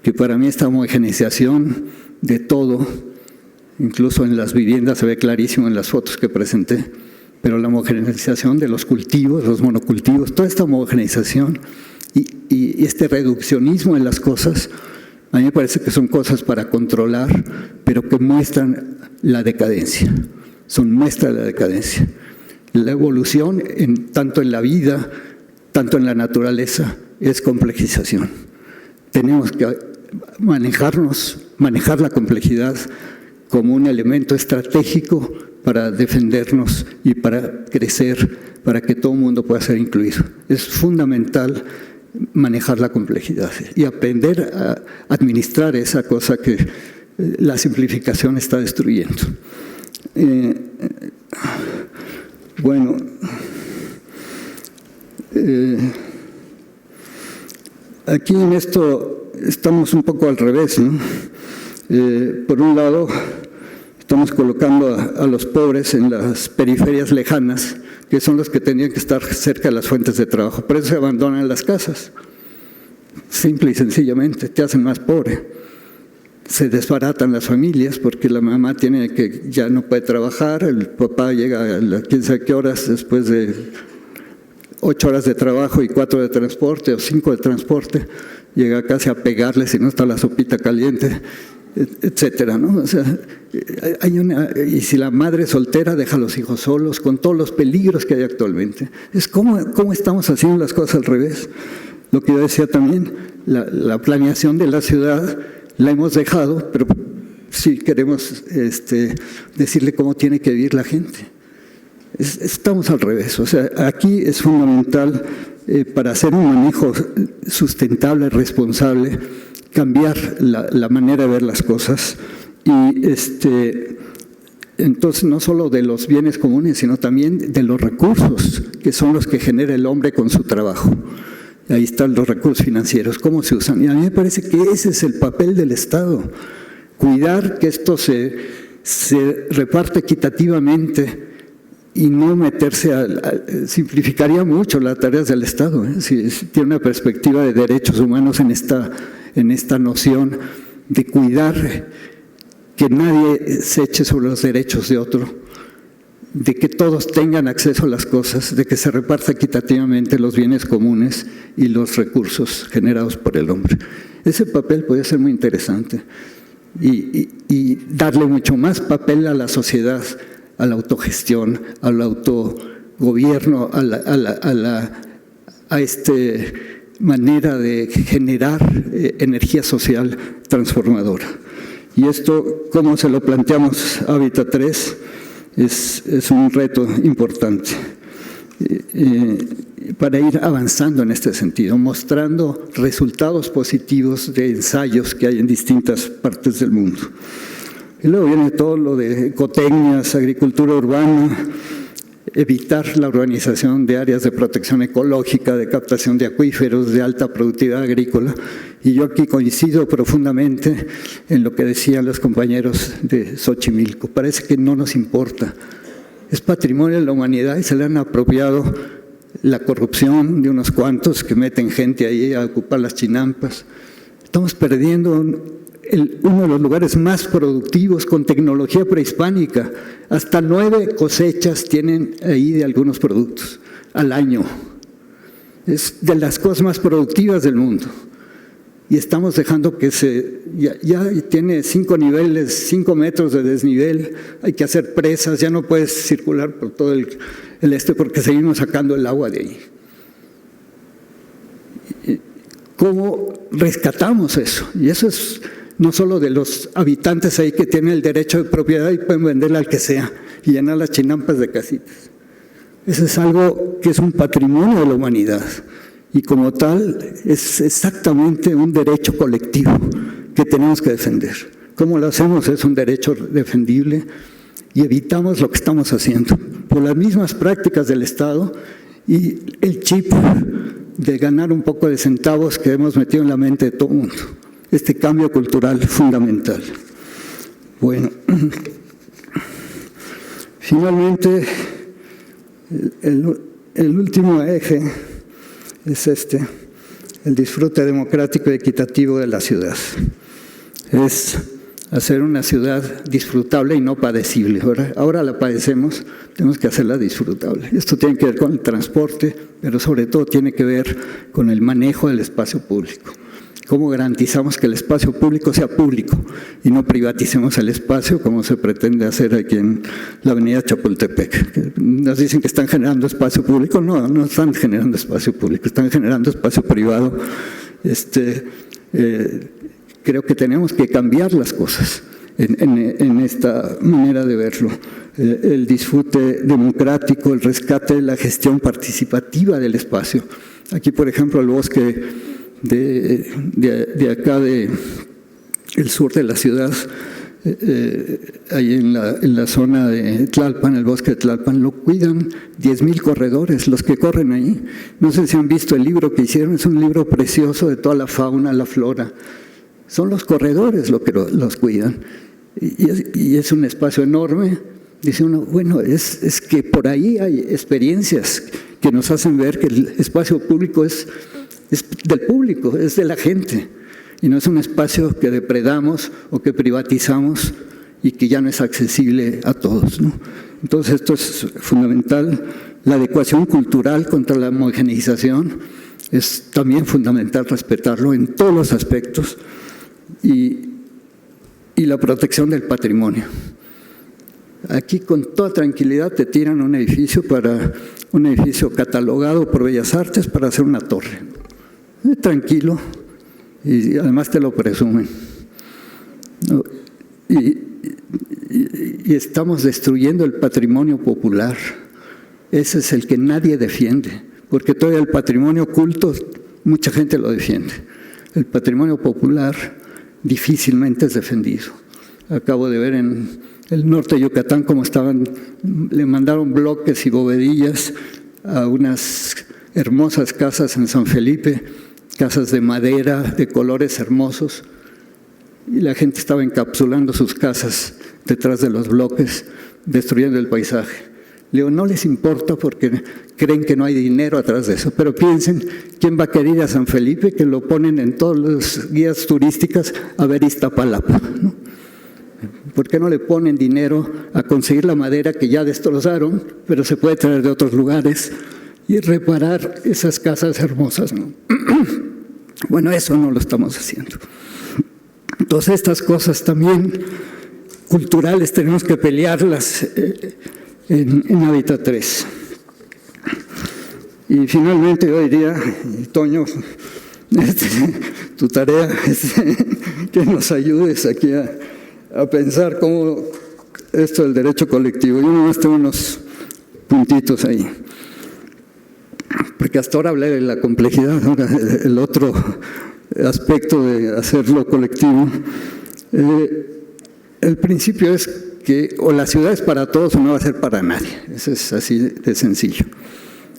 que para mí esta homogeneización de todo, incluso en las viviendas se ve clarísimo en las fotos que presenté, pero la homogeneización de los cultivos, los monocultivos, toda esta homogeneización y este reduccionismo en las cosas, a mí me parece que son cosas para controlar, pero que muestran la decadencia, son muestra de la decadencia. La evolución, tanto en la vida, tanto en la naturaleza, es complejización. Tenemos que manejar la complejidad como un elemento estratégico para defendernos y para crecer, para que todo el mundo pueda ser incluido. Es fundamental manejar la complejidad y aprender a administrar esa cosa que la simplificación está destruyendo. Bueno, aquí en esto estamos un poco al revés, ¿no? Por un lado, estamos colocando a los pobres en las periferias lejanas, que son los que tenían que estar cerca de las fuentes de trabajo. Por eso se abandonan las casas. Simple y sencillamente, te hacen más pobre. Se desbaratan las familias porque la mamá ya no puede trabajar, el papá llega a quién sabe qué horas después de 8 horas de trabajo y 4 de transporte o 5 de transporte, llega casi a pegarle si no está la sopita caliente, etcétera, ¿no? O sea, y si la madre soltera deja a los hijos solos, con todos los peligros que hay actualmente. Es cómo estamos haciendo las cosas al revés. Lo que yo decía también, la planeación de la ciudad la hemos dejado, pero sí queremos decirle cómo tiene que vivir la gente. Estamos al revés. O sea, aquí es fundamental para hacer un manejo sustentable, responsable, cambiar la manera de ver las cosas y entonces no solo de los bienes comunes, sino también de los recursos que son los que genera el hombre con su trabajo. Ahí están los recursos financieros, cómo se usan. Y a mí me parece que ese es el papel del Estado, cuidar que esto se reparte equitativamente y no meterse simplificaría mucho las tareas del Estado, si tiene una perspectiva de derechos humanos en esta noción de cuidar que nadie se eche sobre los derechos de otro, de que todos tengan acceso a las cosas, de que se reparta equitativamente los bienes comunes y los recursos generados por el hombre. Ese papel podría ser muy interesante y darle mucho más papel a la sociedad, a la autogestión, al autogobierno, a esta manera de generar energía social transformadora. Y esto, ¿cómo se lo planteamos Hábitat 3? Es un reto importante para ir avanzando en este sentido, mostrando resultados positivos de ensayos que hay en distintas partes del mundo. Y luego viene todo lo de ecotecnias, agricultura urbana, evitar la urbanización de áreas de protección ecológica, de captación de acuíferos, de alta productividad agrícola. Y yo aquí coincido profundamente en lo que decían los compañeros de Xochimilco. Parece que no nos importa. Es patrimonio de la humanidad y se le han apropiado la corrupción de unos cuantos que meten gente ahí a ocupar las chinampas. Estamos perdiendo uno de los lugares más productivos con tecnología prehispánica. Hasta 9 cosechas tienen ahí de algunos productos al año. Es de las cosas más productivas del mundo. Y estamos dejando que ya tiene 5 niveles, 5 metros de desnivel, hay que hacer presas, ya no puedes circular por todo el porque seguimos sacando el agua de ahí. ¿Cómo rescatamos eso? Y eso es no solo de los habitantes ahí que tienen el derecho de propiedad y pueden venderla al que sea y llenar las chinampas de casitas. Eso es algo que es un patrimonio de la humanidad. Y como tal, es exactamente un derecho colectivo que tenemos que defender. ¿Cómo lo hacemos? Es un derecho defendible y evitamos lo que estamos haciendo por las mismas prácticas del Estado y el chip de ganar un poco de centavos que hemos metido en la mente de todo el mundo. Este cambio cultural fundamental. Bueno, finalmente, el último eje es el disfrute democrático y equitativo de la ciudad. Es hacer una ciudad disfrutable y no padecible. Ahora la padecemos, tenemos que hacerla disfrutable. Esto tiene que ver con el transporte, pero sobre todo tiene que ver con el manejo del espacio público. ¿Cómo garantizamos que el espacio público sea público y no privaticemos el espacio como se pretende hacer aquí en la avenida Chapultepec? Nos dicen que están generando espacio público. No están generando espacio público, están generando espacio privado creo que tenemos que cambiar las cosas en esta manera de verlo. El disfrute democrático, el rescate de la gestión participativa del espacio. Aquí, por ejemplo, el bosque de acá, el sur de la ciudad, ahí en la zona de Tlalpan, el bosque de Tlalpan, lo cuidan 10,000 corredores, los que corren ahí. No sé si han visto el libro que hicieron, es un libro precioso de toda la fauna, la flora. Son los corredores los que los cuidan. Y es un espacio enorme. Dice uno, bueno, es que por ahí hay experiencias que nos hacen ver que el espacio público es del público, es de la gente. Y no es un espacio que depredamos o que privatizamos y que ya no es accesible a todos, ¿no? Entonces esto es fundamental. La adecuación cultural contra la homogeneización es también fundamental respetarlo en todos los aspectos. Y la protección del patrimonio. Aquí con toda tranquilidad te tiran un edificio catalogado por Bellas Artes para hacer una torre. Tranquilo. Y además te lo presumen. Y estamos destruyendo el patrimonio popular. Ese es el que nadie defiende, porque todavía el patrimonio culto, mucha gente lo defiende. El patrimonio popular difícilmente es defendido. Acabo de ver en el norte de Yucatán cómo le mandaron bloques y bovedillas a unas hermosas casas en San Felipe, casas de madera, de colores hermosos, y la gente estaba encapsulando sus casas detrás de los bloques, destruyendo el paisaje. Le digo, no les importa porque creen que no hay dinero atrás de eso, pero piensen, ¿quién va a querer ir a San Felipe? Que lo ponen en todas las guías turísticas a ver Iztapalapa, ¿no? ¿Por qué no le ponen dinero a conseguir la madera que ya destrozaron, pero se puede traer de otros lugares y reparar esas casas hermosas, ¿no? Bueno, eso no lo estamos haciendo. Entonces estas cosas también culturales tenemos que pelearlas en Hábitat 3. Y finalmente yo diría, Toño, tu tarea es que nos ayudes aquí a pensar cómo esto del derecho colectivo. Yo nomás tengo unos puntitos ahí, porque hasta ahora hablé de la complejidad, ahora el otro aspecto de hacerlo colectivo. El principio es que o la ciudad es para todos o no va a ser para nadie. Eso es así de sencillo.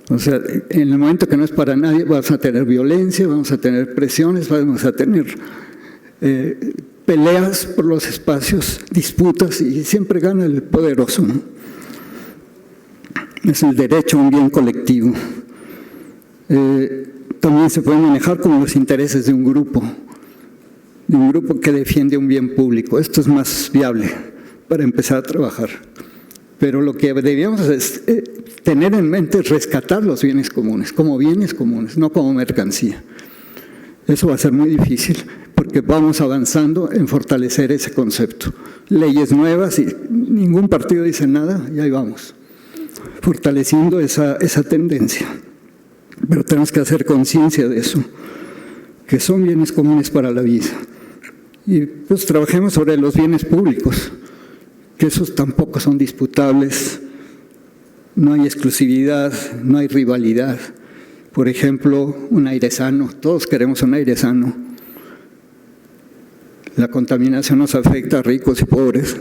O sea, en el momento que no es para nadie, vamos a tener violencia, vamos a tener presiones, vamos a tener peleas por los espacios, disputas, y siempre gana el poderoso, ¿no? Es el derecho a un bien colectivo. También se puede manejar como los intereses de un grupo que defiende un bien público. Esto es más viable para empezar a trabajar. Pero lo que debíamos es tener en mente rescatar los bienes comunes, como bienes comunes, no como mercancía. Eso va a ser muy difícil porque vamos avanzando en fortalecer ese concepto. Leyes nuevas y ningún partido dice nada y ahí vamos, fortaleciendo esa tendencia. Pero tenemos que hacer conciencia de eso, que son bienes comunes para la vida. Y pues trabajemos sobre los bienes públicos, que esos tampoco son disputables, no hay exclusividad, no hay rivalidad. Por ejemplo, un aire sano, todos queremos un aire sano. La contaminación nos afecta a ricos y pobres,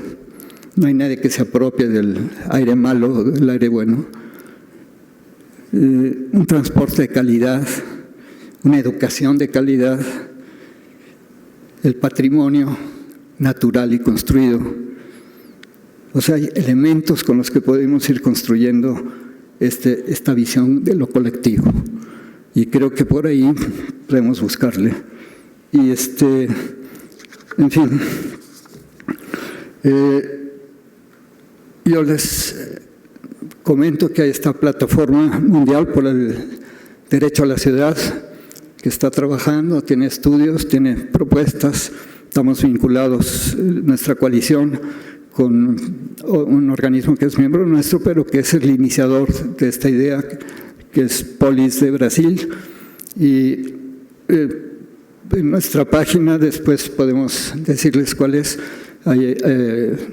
no hay nadie que se apropie del aire malo, del aire bueno. Un transporte de calidad, una educación de calidad, el patrimonio natural y construido. O sea, hay elementos con los que podemos ir construyendo esta visión de lo colectivo. Y creo que por ahí podemos buscarle. Y en fin, yo les comento que hay esta plataforma mundial por el derecho a la ciudad que está trabajando, tiene estudios, tiene propuestas. Estamos vinculados, nuestra coalición, con un organismo que es miembro nuestro, pero que es el iniciador de esta idea, que es Polis de Brasil. Y en nuestra página, después podemos decirles cuál es, hay,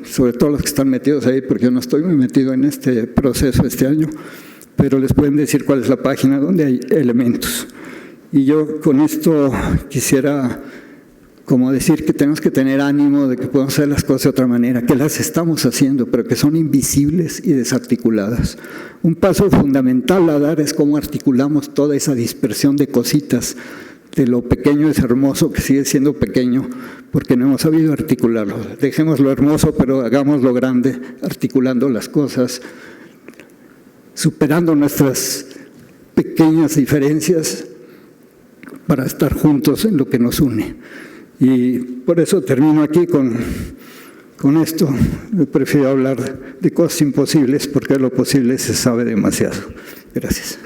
sobre todo los que están metidos ahí, porque yo no estoy muy metido en este proceso este año, pero les pueden decir cuál es la página donde hay elementos. Y yo con esto quisiera como decir que tenemos que tener ánimo de que podemos hacer las cosas de otra manera, que las estamos haciendo, pero que son invisibles y desarticuladas. Un paso fundamental a dar es cómo articulamos toda esa dispersión de cositas. De lo pequeño es hermoso, que sigue siendo pequeño, porque no hemos sabido articularlo. Dejemos lo hermoso, pero hagamos lo grande, articulando las cosas, superando nuestras pequeñas diferencias para estar juntos en lo que nos une. Y por eso termino aquí con esto. Prefiero hablar de cosas imposibles porque lo posible se sabe demasiado. Gracias.